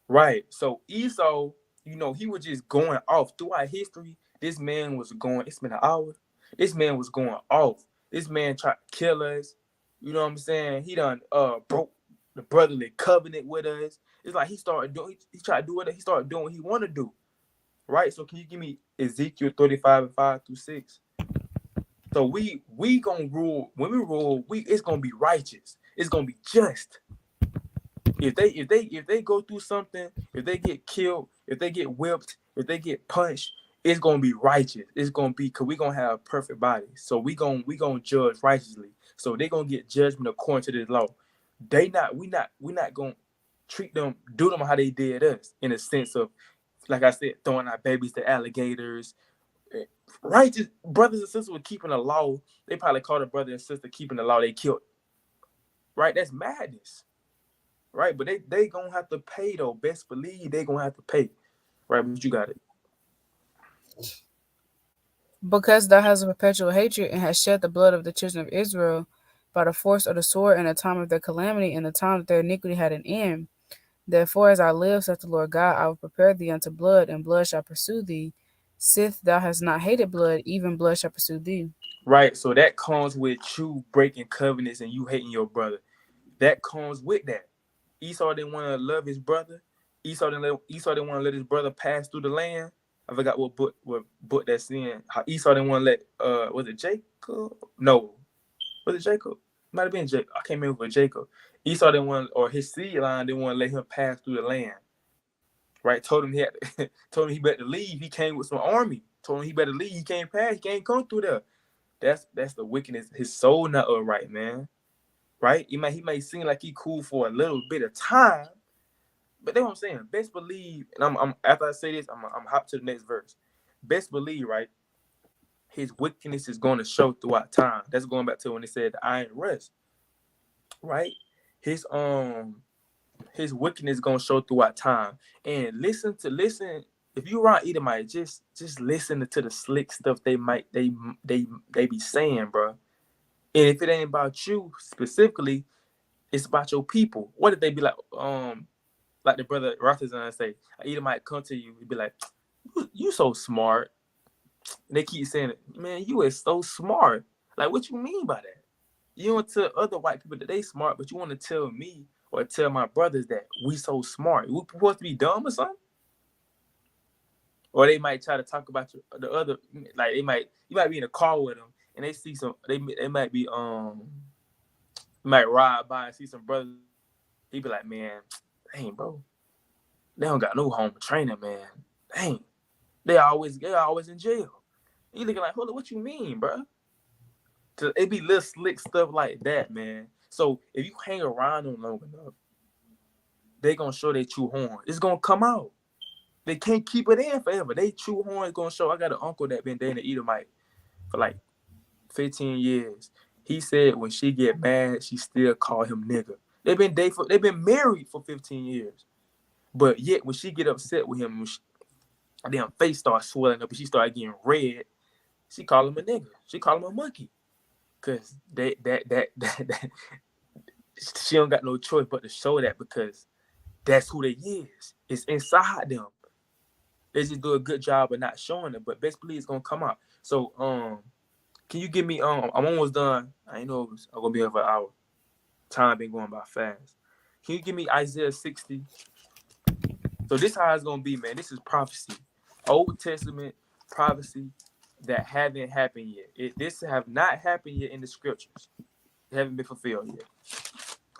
Right. So Esau, he was just going off throughout history. This man was going. It's been an hour. This man was going off. This man tried to kill us. You know what I'm saying? He done broke the brotherly covenant with us. It's like he started doing. He tried to do it. He started doing what he wanted to do. Right. So can you give me Ezekiel 35:5-6? So we gonna rule. When we rule, it's gonna be righteous. It's gonna be just. If they go through something, if they get killed, if they get whipped, if they get punched, it's gonna be righteous. It's gonna be because we gonna have perfect bodies. So we gonna judge righteously. So they gonna get judgment according to this law. We not gonna do them how they did us, in a sense of, like I said, throwing our babies to alligators. Righteous brothers and sisters were keeping the law. They probably called a brother and sister keeping the law. They killed. Right? That's madness. Right, but they gonna have to pay though. Best believe they gonna have to pay. Right, but you got it. Because thou hast a perpetual hatred, and hast shed the blood of the children of Israel by the force of the sword in the time of their calamity, and the time that their iniquity had an end. Therefore, as I live, saith the Lord God, I will prepare thee unto blood, and blood shall pursue thee. Sith thou hast not hated blood, even blood shall pursue thee. Right, so that comes with you breaking covenants and you hating your brother. That comes with that. Esau didn't want to love his brother. Esau didn't want to let his brother pass through the land. I forgot what book that's in. How Esau didn't want to let was it Jacob? No. Was it Jacob? Might have been Jacob. I can't remember if it was Jacob. Esau didn't want, or his seed line didn't want to let him pass through the land. Right? Told him he better leave. He came with some army. Told him he better leave. He can't pass. He can't come through there. That's the wickedness. His soul not upright, man. Right? He may seem like he cool for a little bit of time, but that's what I'm saying. Best believe, and I'm after I say this, I'm hop to the next verse. Best believe, right? His wickedness is going to show throughout time. That's going back to when they said the iron rest, right? His wickedness is going to show throughout time. And listen. If you around Edomite, just listen to the slick stuff they be saying, bro. And if it ain't about you specifically, it's about your people. What if they be like the brother Rothazan say, Edomite come to you, he'd be like, you so smart. And they keep saying it, man, you is so smart. Like, what you mean by that? You don't tell other white people that they smart, but you want to tell me or tell my brothers that we so smart. We supposed to be dumb or something? Or they might try to talk about the other, like you might be in a car with them and they see they might be might ride by and see some brothers. He be like, man, dang, bro, they don't got no home training, man. Dang, they always in jail. You looking like, hold on, what you mean, bro? It be little slick stuff like that, man. So if you hang around them long enough, they gonna show they true horn. It's gonna come out. They can't keep it in forever. They true horn is gonna show. I got an uncle that been dating Edomite for like 15 years. He said when she get mad, she still call him nigga. They've been married for 15 years. But yet when she get upset with him, damn face starts swelling up and she start getting red, she call him a nigga. She call him a monkey. Cause that she don't got no choice but to show that because that's who they is. It's inside them. They just do a good job of not showing it, but best believe it's gonna come out. So can you give me I'm almost done. I know I'm gonna be here for an hour. Time been going by fast. Can you give me Isaiah 60? So this is how it's gonna be, man. This is prophecy. Old Testament prophecy that haven't happened yet. This have not happened yet in the scriptures. It haven't been fulfilled yet.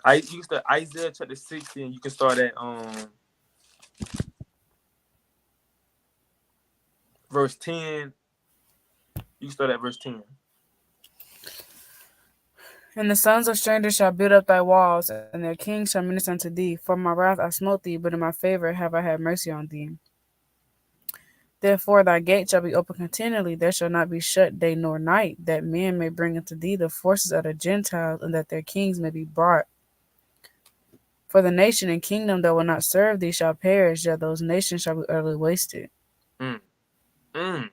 I used to Isaiah chapter 60, and you can start at verse 10 You start at verse 10. And the sons of strangers shall build up thy walls, and their kings shall minister unto thee. For my wrath I smote thee, but in my favor have I had mercy on thee. Therefore thy gate shall be open continually, there shall not be shut day nor night, that men may bring unto thee the forces of the Gentiles, and that their kings may be brought. For the nation and kingdom that will not serve thee shall perish, yet those nations shall be utterly wasted. Mm. Mm.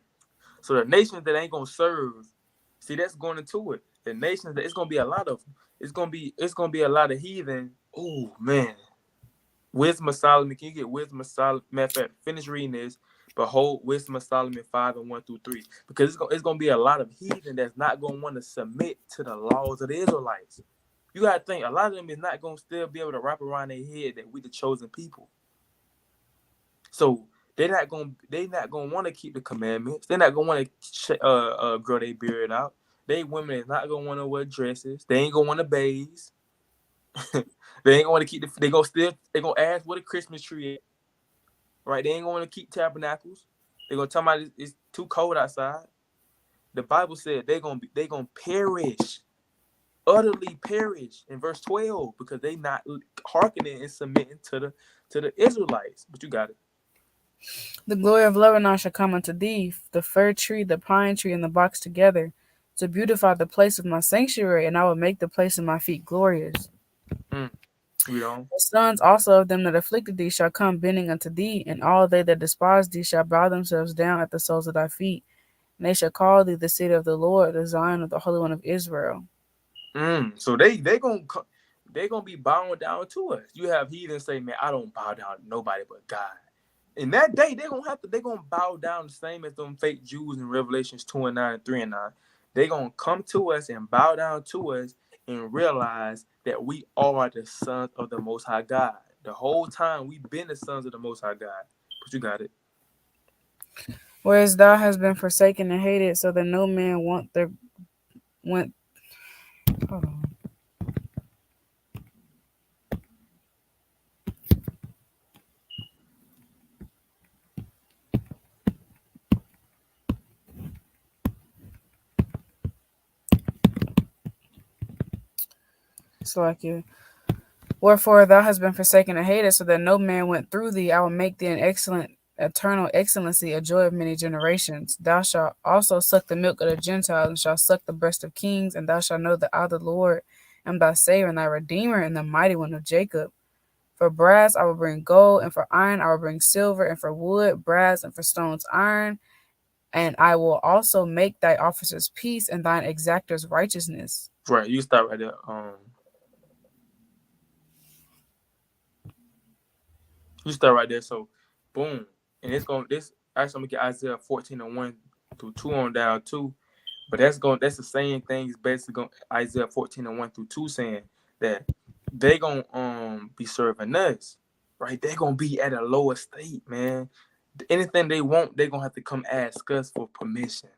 So the nations that ain't gonna serve, see, that's going into it. The nations that it's gonna be a lot of them. It's gonna be a lot of heathen. Oh man. Wisdom of Solomon. Can you get Wisdom of Solomon? Matter of fact, finish reading this. Behold, Wisdom of Solomon 5:1-3. Because it's gonna be a lot of heathen that's not gonna want to submit to the laws of the Israelites. You gotta think a lot of them is not gonna still be able to wrap around their head that we the chosen people. So they're not gonna want to keep the commandments. They're not gonna want to grow their beard out. They women is not gonna want to wear dresses. They ain't gonna want to bathe. They ain't gonna want to keep they gonna ask what a Christmas tree is. Right? They ain't gonna want to keep tabernacles. They're gonna tell me it's too cold outside. The Bible said they gonna perish, utterly perish in verse 12 because they not hearkening and submitting to the Israelites. But you got it. The glory of Lebanon shall come unto thee, the fir tree, the pine tree, and the box together, to beautify the place of my sanctuary, and I will make the place of my feet glorious. Read on. The sons also of them that afflicted thee shall come bending unto thee, and all they that despise thee shall bow themselves down at the soles of thy feet, and they shall call thee the city of the Lord, the Zion of the Holy One of Israel. So they gonna be bowing down to us. You have heathen say, man, I don't bow down to nobody but God. In that day, they're gonna bow down the same as them fake Jews in Revelations 2:9 and 3:9. They're gonna come to us and bow down to us and realize that we are the sons of the Most High God. The whole time we've been the sons of the Most High God. But you got it. Whereas thou hast been forsaken and hated, so that no man went. Hold on. Wherefore thou hast been forsaken and hated, so that no man went through thee. I will make thee an excellent, eternal excellency, a joy of many generations. Thou shalt also suck the milk of the Gentiles, and shalt suck the breast of kings, and thou shalt know that I, the Lord, am thy Savior and thy Redeemer, and the mighty one of Jacob. For brass I will bring gold, and for iron I will bring silver, and for wood brass, and for stones iron. And I will also make thy officers peace, and thine exactors righteousness. Right, you start right there. You start right there. So, boom, and I'm gonna get Isaiah 14:1-2 on down too. But that's the same thing. It's basically going Isaiah 14:1-2 saying that they gonna be serving us, right? They're gonna be at a lower state, man. Anything they want, they're gonna have to come ask us for permission.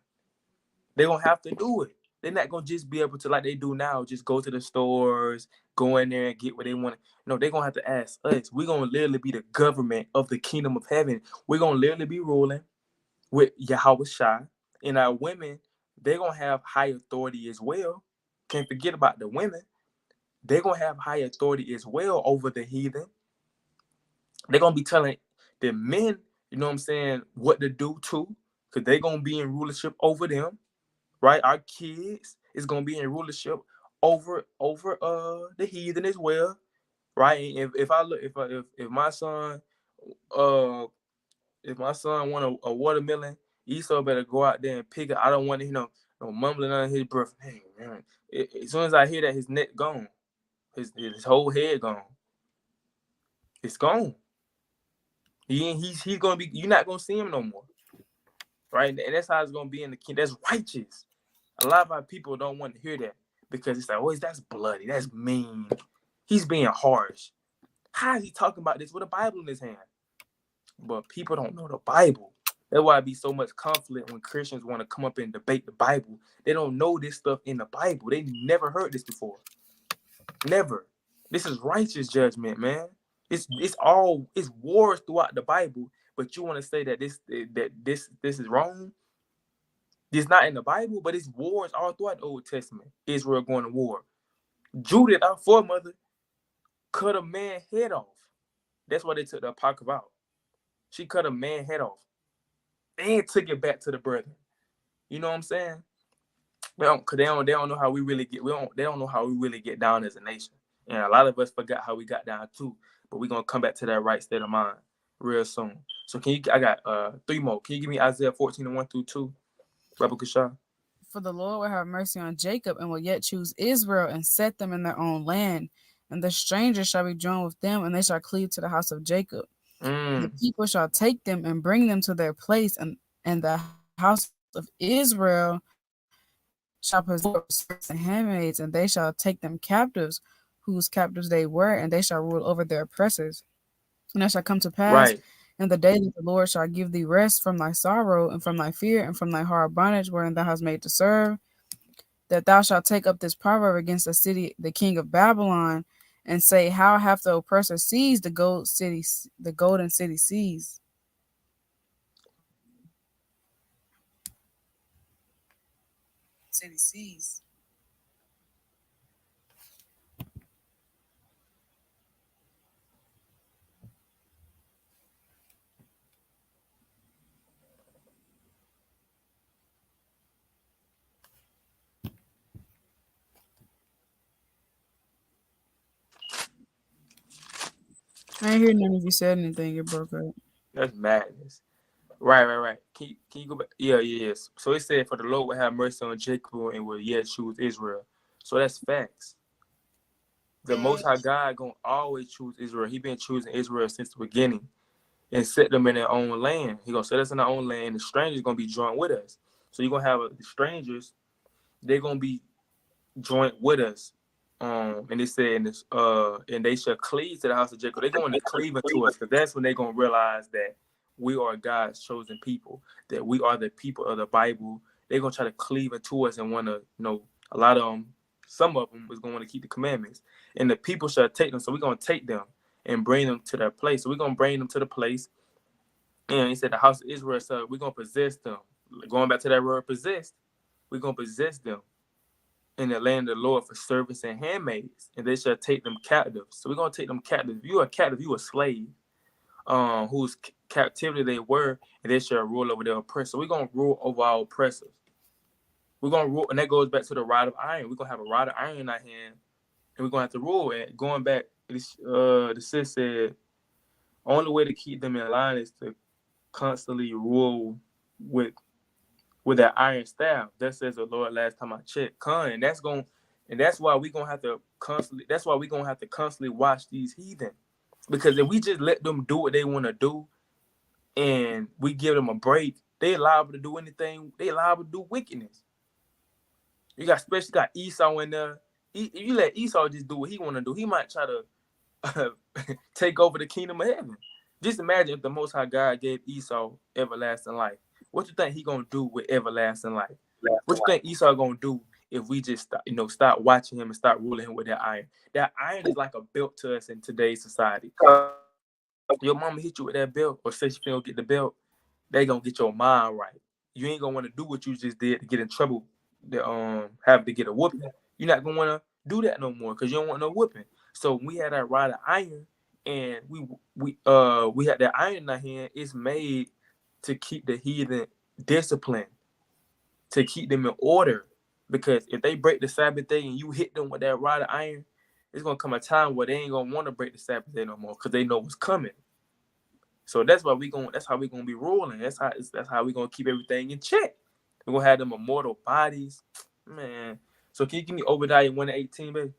They're gonna have to do it. They're not gonna just be able to, like they do now, just go to the stores, go in there and get what they want. No, they're gonna have to ask us. We're gonna literally be the government of the kingdom of heaven. We're gonna literally be ruling with Yahweh Shai. And our women, they're gonna have high authority as well. Can't forget about the women. They're gonna have high authority as well over the heathen. They're gonna be telling the men, you know what I'm saying, what to do too, because they're gonna be in rulership over them. Right, our kids is gonna be in rulership over the heathen as well, right? If my son want a watermelon, Esau better go out there and pick it. I don't want to no mumbling under his breath. Hey man, as soon as I hear that, his neck gone, his whole head gone. It's gone. He's gonna be. You're not gonna see him no more, right? And that's how it's gonna be in the kingdom. That's righteous. A lot of our people don't want to hear that because it's like, oh, that's bloody, that's mean. He's being harsh. How is he talking about this with a Bible in his hand? But people don't know the Bible. That's why it be so much conflict when Christians want to come up and debate the Bible. They don't know this stuff in the Bible. They never heard this before. Never. This is righteous judgment, man. It's wars throughout the Bible, but you want to say that this is wrong? It's not in the Bible, but it's wars all throughout the Old Testament. Israel going to war. Judith, our foremother, cut a man's head off. That's why they took the apocrypha out. She cut a man's head off and took it back to the brethren. You know what I'm saying? Cause they don't know how we really get. They don't know how we really get down as a nation. And a lot of us forgot how we got down too. But we're gonna come back to that right state of mind real soon. So I got 3 more. Can you give me Isaiah 14:1-2, Rabbi Kashar? For the Lord will have mercy on Jacob and will yet choose Israel and set them in their own land. And the strangers shall be joined with them, and they shall cleave to the house of Jacob. The people shall take them and bring them to their place, and the house of Israel shall possess and handmaids, and they shall take them captives, whose captives they were, and they shall rule over their oppressors. And it shall come to pass in the day that the Lord shall give thee rest from thy sorrow, and from thy fear, and from thy hard bondage wherein thou hast made to serve, that thou shalt take up this proverb against the city, the king of Babylon, and say, how hath the oppressor seized the golden city seized? City seized. I ain't hear none of you said anything. You broke up. That's madness. Right. Can you go back? Yes. So it said, for the Lord will have mercy on Jacob and will yet choose Israel. So that's facts. The Most High God gonna always choose Israel. He been choosing Israel since the beginning and set them in their own land. He gonna set us in our own land, and the strangers gonna be joined with us. So you're gonna have the strangers, they're gonna be joined with us. And they said, and they shall cleave to the house of Jacob. They're going to cleave to us, because that's when they're gonna realize that we are God's chosen people, that we are the people of the Bible. They're gonna try to cleave into us and want to, a lot of them, some of them is gonna want to keep the commandments. And the people shall take them. So we're gonna take them and bring them to their place. So we're gonna bring them to the place. And he said, the house of Israel, so we're gonna possess them. Going back to that word possessed, we're gonna possess them in the land of the Lord for servants and handmaids, and they shall take them captives. So we're gonna take them captives. If you are a captive, you a slave, whose captivity they were, and they shall rule over their oppressors. So we're gonna rule over our oppressors. We're gonna rule, and that goes back to the rod of iron. We're gonna have a rod of iron in our hand, and we're gonna have to rule. And going back, the sis said, only way to keep them in line is to constantly rule with that iron staff. That says the Lord last time I checked. And that's why we're gonna have to constantly watch these heathen. Because if we just let them do what they want to do and we give them a break, they liable to do anything, they liable to do wickedness. You got Esau in there. You let Esau just do what he want to do, he might try to take over the kingdom of heaven. Just imagine if the Most High God gave Esau everlasting life. What you think he gonna do with everlasting life? What you think Esau gonna do if we just start watching him and start ruling him with that iron? That iron is like a belt to us in today's society. Your mama hit you with that belt, or say she don't get the belt, they gonna get your mind right. You ain't gonna want to do what you just did to get in trouble, to have to get a whooping. You're not gonna want to do that no more because you don't want no whooping. So we had that rod of iron, and we had that iron in our hand. It's made to keep the heathen disciplined, to keep them in order. Because if they break the Sabbath day and you hit them with that rod of iron, it's gonna come a time where they ain't gonna want to break the Sabbath day no more because they know what's coming. So that's how we're gonna be ruling. That's how we're gonna keep everything in check. We're gonna have them immortal bodies, man. So can you give me Obadiah 1:18, baby?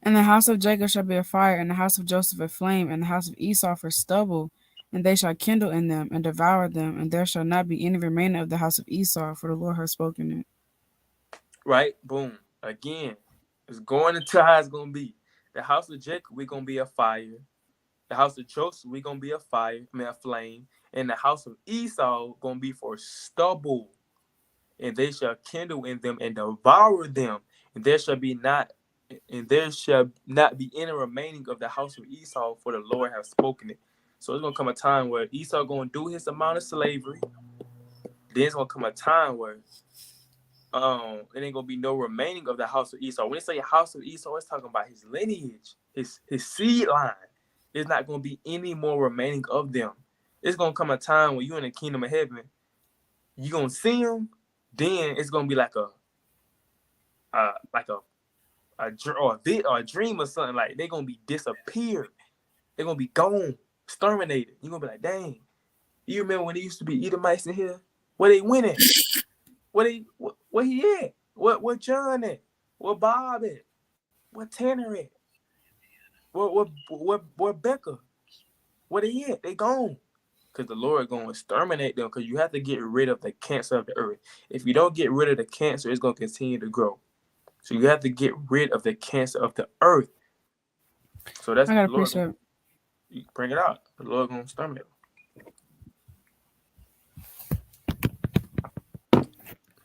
And the house of Jacob shall be a fire, and the house of Joseph a flame, and the house of Esau for stubble, and they shall kindle in them and devour them, and there shall not be any remainder of the house of Esau, for the Lord has spoken it. Right? Boom. Again, it's going into how it's gonna be. The house of Jacob, we're gonna be a fire. The house of Joseph, we're gonna be a flame. And the house of Esau gonna be for stubble. And they shall kindle in them and devour them. and there shall not be any remaining of the house of Esau, for the Lord have spoken it. So it's gonna come a time where Esau gonna do his amount of slavery. Then it's gonna come a time where it ain't gonna be no remaining of the house of Esau. When they say house of Esau, it's talking about his lineage, his seed line. There's not gonna be any more remaining of them. It's gonna come a time when you in the kingdom of heaven, you gonna see them. Then it's gonna be like a dream or something. Like they're gonna be disappeared. They're gonna be gone, exterminated. You're gonna be like, dang. You remember when there used to be Edomites in here? Where they went at? Where he at? What John at? Where Bob at? Where Tanner at? Where Becca? Where they at? They gone. Because the Lord gonna exterminate them. Because you have to get rid of the cancer of the earth. If you don't get rid of the cancer, it's gonna continue to grow. So you have to get rid of the cancer of the earth. So that's I got the a Lord. precept. You bring it out. The Lord gonna exterminate them.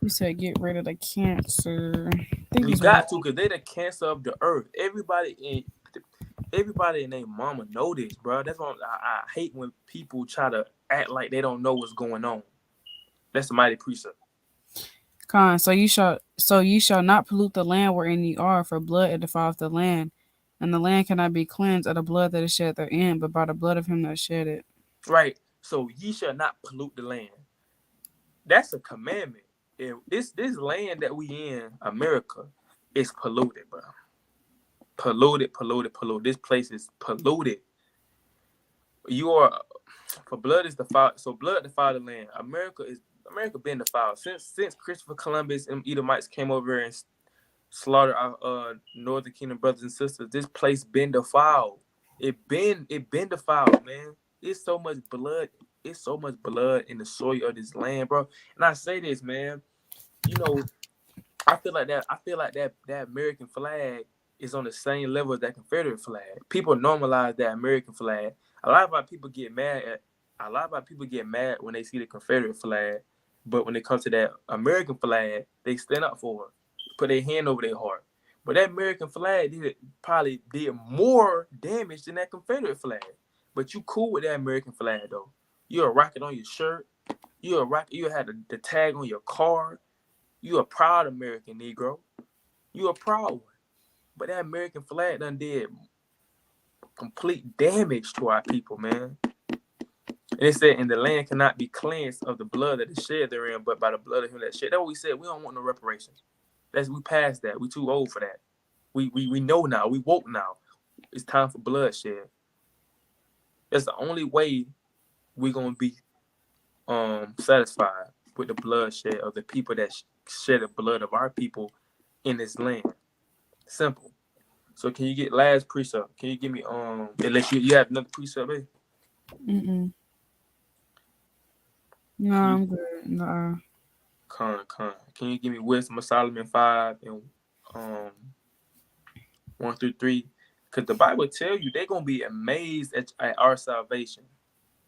You said get rid of the cancer. I think You it's got to, because they're the cancer of the earth. Everybody and their mama know this, bro. That's why I hate when people try to act like they don't know what's going on. That's the mighty precept. Con, so ye shall not pollute the land wherein ye are, for blood it defileth the land, and the land cannot be cleansed of the blood that is shed therein, but by the blood of him that shed it. Right. So ye shall not pollute the land. That's a commandment. If this land that we in, America, is polluted, bro. Polluted. This place is polluted. For blood is defiled. So blood defiled the land. America been defiled since Christopher Columbus and Edomites came over and slaughtered our Northern Kingdom brothers and sisters. This place been defiled. It been defiled, man. It's so much blood. It's so much blood in the soil of this land, bro. And I say this, man. You know, I feel like that American flag is on the same level as that Confederate flag. People normalize that American flag. A lot of our people get mad when they see the Confederate flag, but when it comes to that American flag, they stand up for it, put their hand over their heart. But that American flag probably did more damage than that Confederate flag. But you cool with that American flag though. You're a rocket on your shirt. You had the tag on your car. You a proud American Negro. You a proud one. But that American flag done did complete damage to our people, man. And it said, and the land cannot be cleansed of the blood that is shed therein, but by the blood of him that shed. That's what we said. We don't want no reparations. We passed that. We too old for that. We know now. We woke now. It's time for bloodshed. That's the only way we're gonna be satisfied with the bloodshed of the people that shed the blood of our people in this land. Simple. So can you get last precept? Can you give me unless you have another precept, babe? No, I'm good. No. Con. Can you give me Wisdom of Solomon 5 and 1 through 3? Because the Bible tell you they're gonna be amazed at our salvation.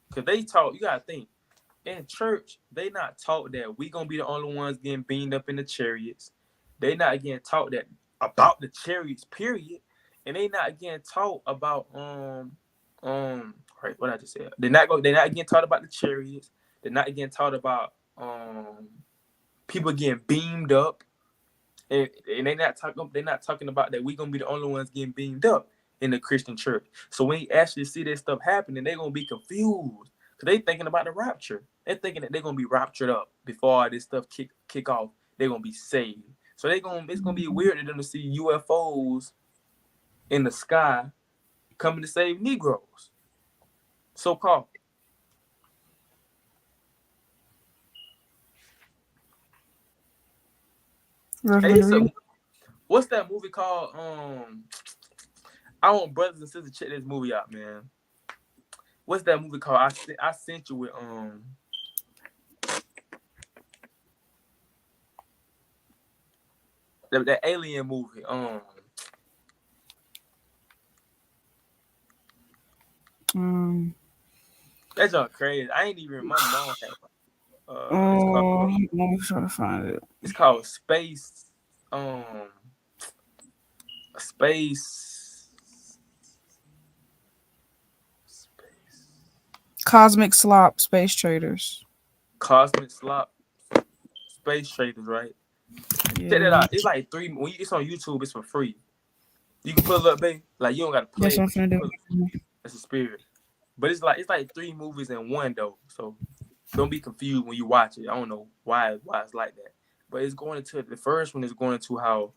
Because they taught, you gotta think, in church, they not taught that we gonna be the only ones getting beamed up in the chariots. They not getting taught that about the chariots, period. And they not getting taught about right, what I just said. They're not getting taught about the chariots. They're not getting taught about people getting beamed up. And they're not talking about that we're gonna be the only ones getting beamed up in the Christian church. So when you actually see this stuff happening, they're gonna be confused. Because they thinking about the rapture. They're thinking that they're gonna be raptured up before all this stuff kick off. They're gonna be saved. So it's gonna be weird for them to see UFOs in the sky coming to save Negroes. So-called. Hey, so what's that movie called? I want brothers and sisters to check this movie out, man. What's that movie called? I sent you with that alien movie. That's all crazy. I ain't even my mom had let me try to find it. It's called Space. Space. Cosmic slop, space traders. Cosmic slop. Space traders, right? Yeah. Check that out. It's like it's on YouTube, it's for free. You can pull it up, babe. Like you don't gotta play. That's what I'm finna do. That's a spirit. But it's like 3 movies in one though. So don't be confused when you watch it. I don't know why it's like that. But it's going into the first one is going into how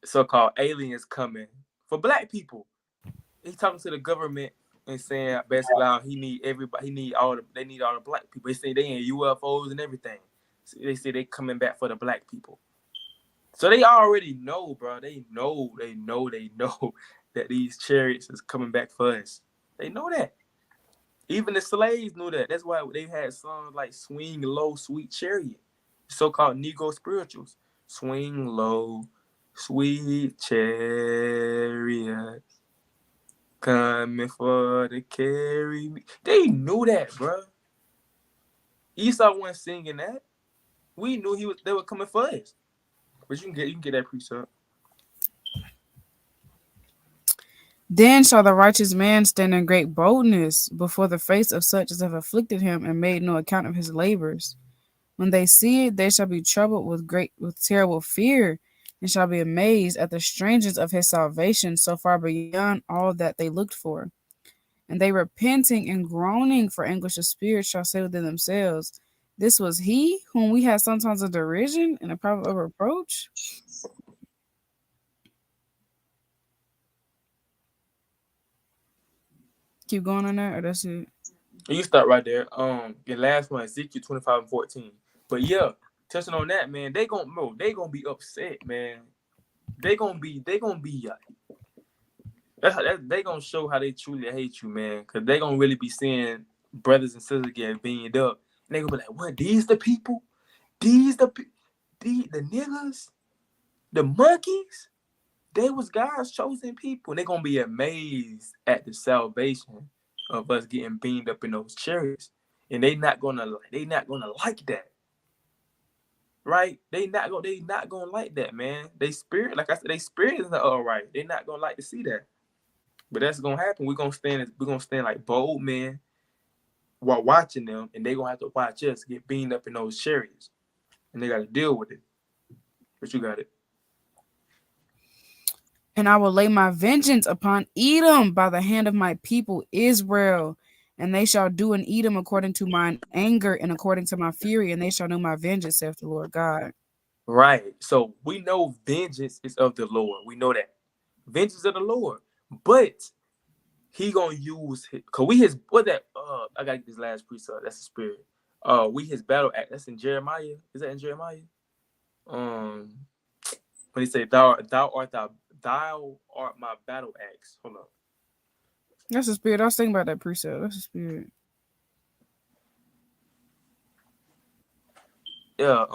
so-called aliens coming for black people. He's talking to the government and saying basically how he need everybody. They need all the black people. They say they in UFOs and everything. So they say they coming back for the black people. So they already know, bro. They know that these chariots is coming back for us. They know that. Even the slaves knew that. That's why they had songs like "Swing Low, Sweet Chariot," so-called Negro spirituals. Swing low, sweet chariot, coming for to carry me. They knew that, bro. Esau wasn't singing that. We knew they were coming for us. But you can get that precept. Then shall the righteous man stand in great boldness before the face of such as have afflicted him and made no account of his labors. When they see it, they shall be troubled with terrible fear, and shall be amazed at the strangeness of his salvation, so far beyond all that they looked for. And they repenting and groaning for anguish of spirit shall say within themselves, "This was he whom we had sometimes a derision and a problem of reproach." Keep going on there, or that's it? You start right there. The last one, Ezekiel 25:14. But yeah, touching on that, man, they gonna be upset, man. They gonna be they gonna show how they truly hate you, man. Cause they gonna really be seeing brothers and sisters get beamed up. And they gonna be like, what? These the people? These the niggas? The monkeys? They was God's chosen people. And they gonna be amazed at the salvation of us getting beamed up in those chariots. And they not gonna like that. Right? They not gonna like that, man. They spirit, like I said, they spirit is not all right. They not gonna like to see that. But that's gonna happen. We're gonna stand like bold men while watching them, and they gonna have to watch us get beamed up in those chariots. And they gotta deal with it. But you got it. And I will lay my vengeance upon Edom by the hand of my people Israel, and they shall do in Edom according to mine anger and according to my fury, and they shall know my vengeance, saith the Lord God. Right. So we know vengeance is of the Lord. We know that. Vengeance of the Lord. But he gonna use cause we his what that I gotta get this last precept. That's the spirit. We his battle act. That's in Jeremiah. Is that in Jeremiah? When he say thou art my battle axe. Hold on. That's the spirit. I was thinking about that precept. That's the spirit. Yeah,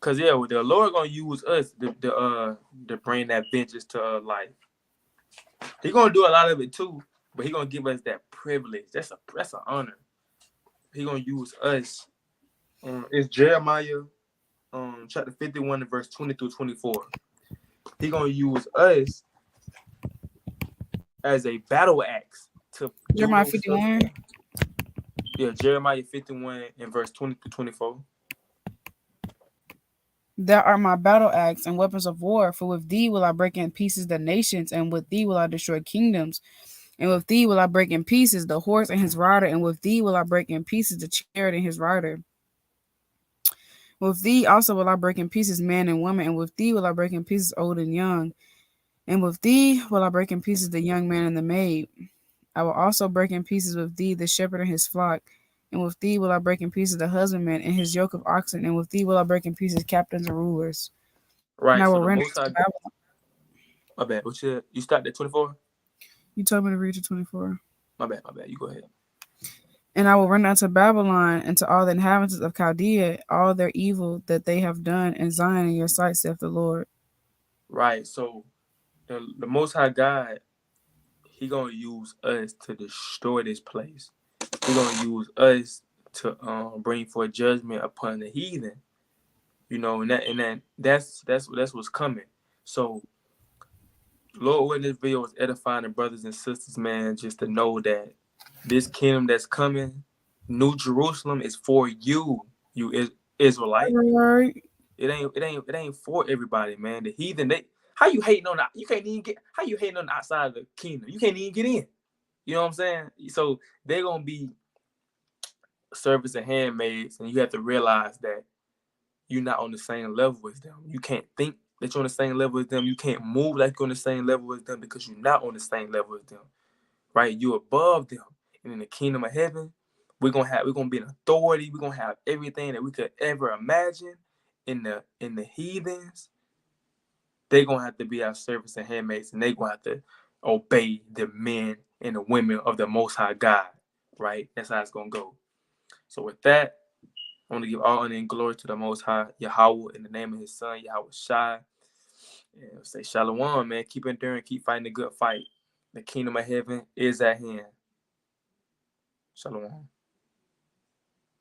cause yeah, the Lord gonna use us to bring that vengeance to life. He gonna do a lot of it too, but he gonna give us that privilege. That's an honor. He gonna use us. It's Jeremiah, chapter 51 and verse 20 through 24. He gonna use us as a battle axe to Jeremiah 51. Yeah, Jeremiah 51 and verse 20 through 24. Thou art my battle axe and weapons of war, for with thee will I break in pieces the nations, and with thee will I destroy kingdoms. And with thee will I break in pieces the horse and his rider, and with thee will I break in pieces the chariot and his rider. With thee also will I break in pieces man and woman, and with thee will I break in pieces old and young. And with thee will I break in pieces the young man and the maid. I will also break in pieces with thee the shepherd and his flock. And with thee will I break in pieces the husbandman and his yoke of oxen. And with thee will I break in pieces captains and rulers. Right. And I will so render most to high, Babylon. my bad. What you start at 24? You told me to read to 24. My bad. You go ahead. And I will render unto Babylon and to all the inhabitants of Chaldea all their evil that they have done in Zion in your sight, saith the Lord. Right. So the Most High God, he gonna use us to destroy this place. He gonna use us to bring forth judgment upon the heathen. You know, and that's what's coming. So, Lord, when this video is edifying the brothers and sisters, man, just to know that this kingdom that's coming, New Jerusalem, is for you, Israelite. Right. It ain't for everybody, man. The heathen, how you hating on you can't even get, how you hating on the outside of the kingdom? You can't even get in. You know what I'm saying? So they're gonna be servants and handmaids, and you have to realize that you're not on the same level as them. You can't think that you're on the same level as them. You can't move like you're on the same level as them because you're not on the same level as them, right? You're above them. And in the kingdom of heaven, we're gonna be an authority. We're gonna have everything that we could ever imagine. In the heathens, they're gonna have to be our servants and handmaids, and they're gonna have to obey the men and the women of the Most High God, right? That's how it's gonna go. So with that, I want to give all honor and glory to the Most High Yahweh in the name of His Son Yahweh Shai. And say Shalom, man. Keep enduring, keep fighting the good fight. The kingdom of heaven is at hand. Shalom.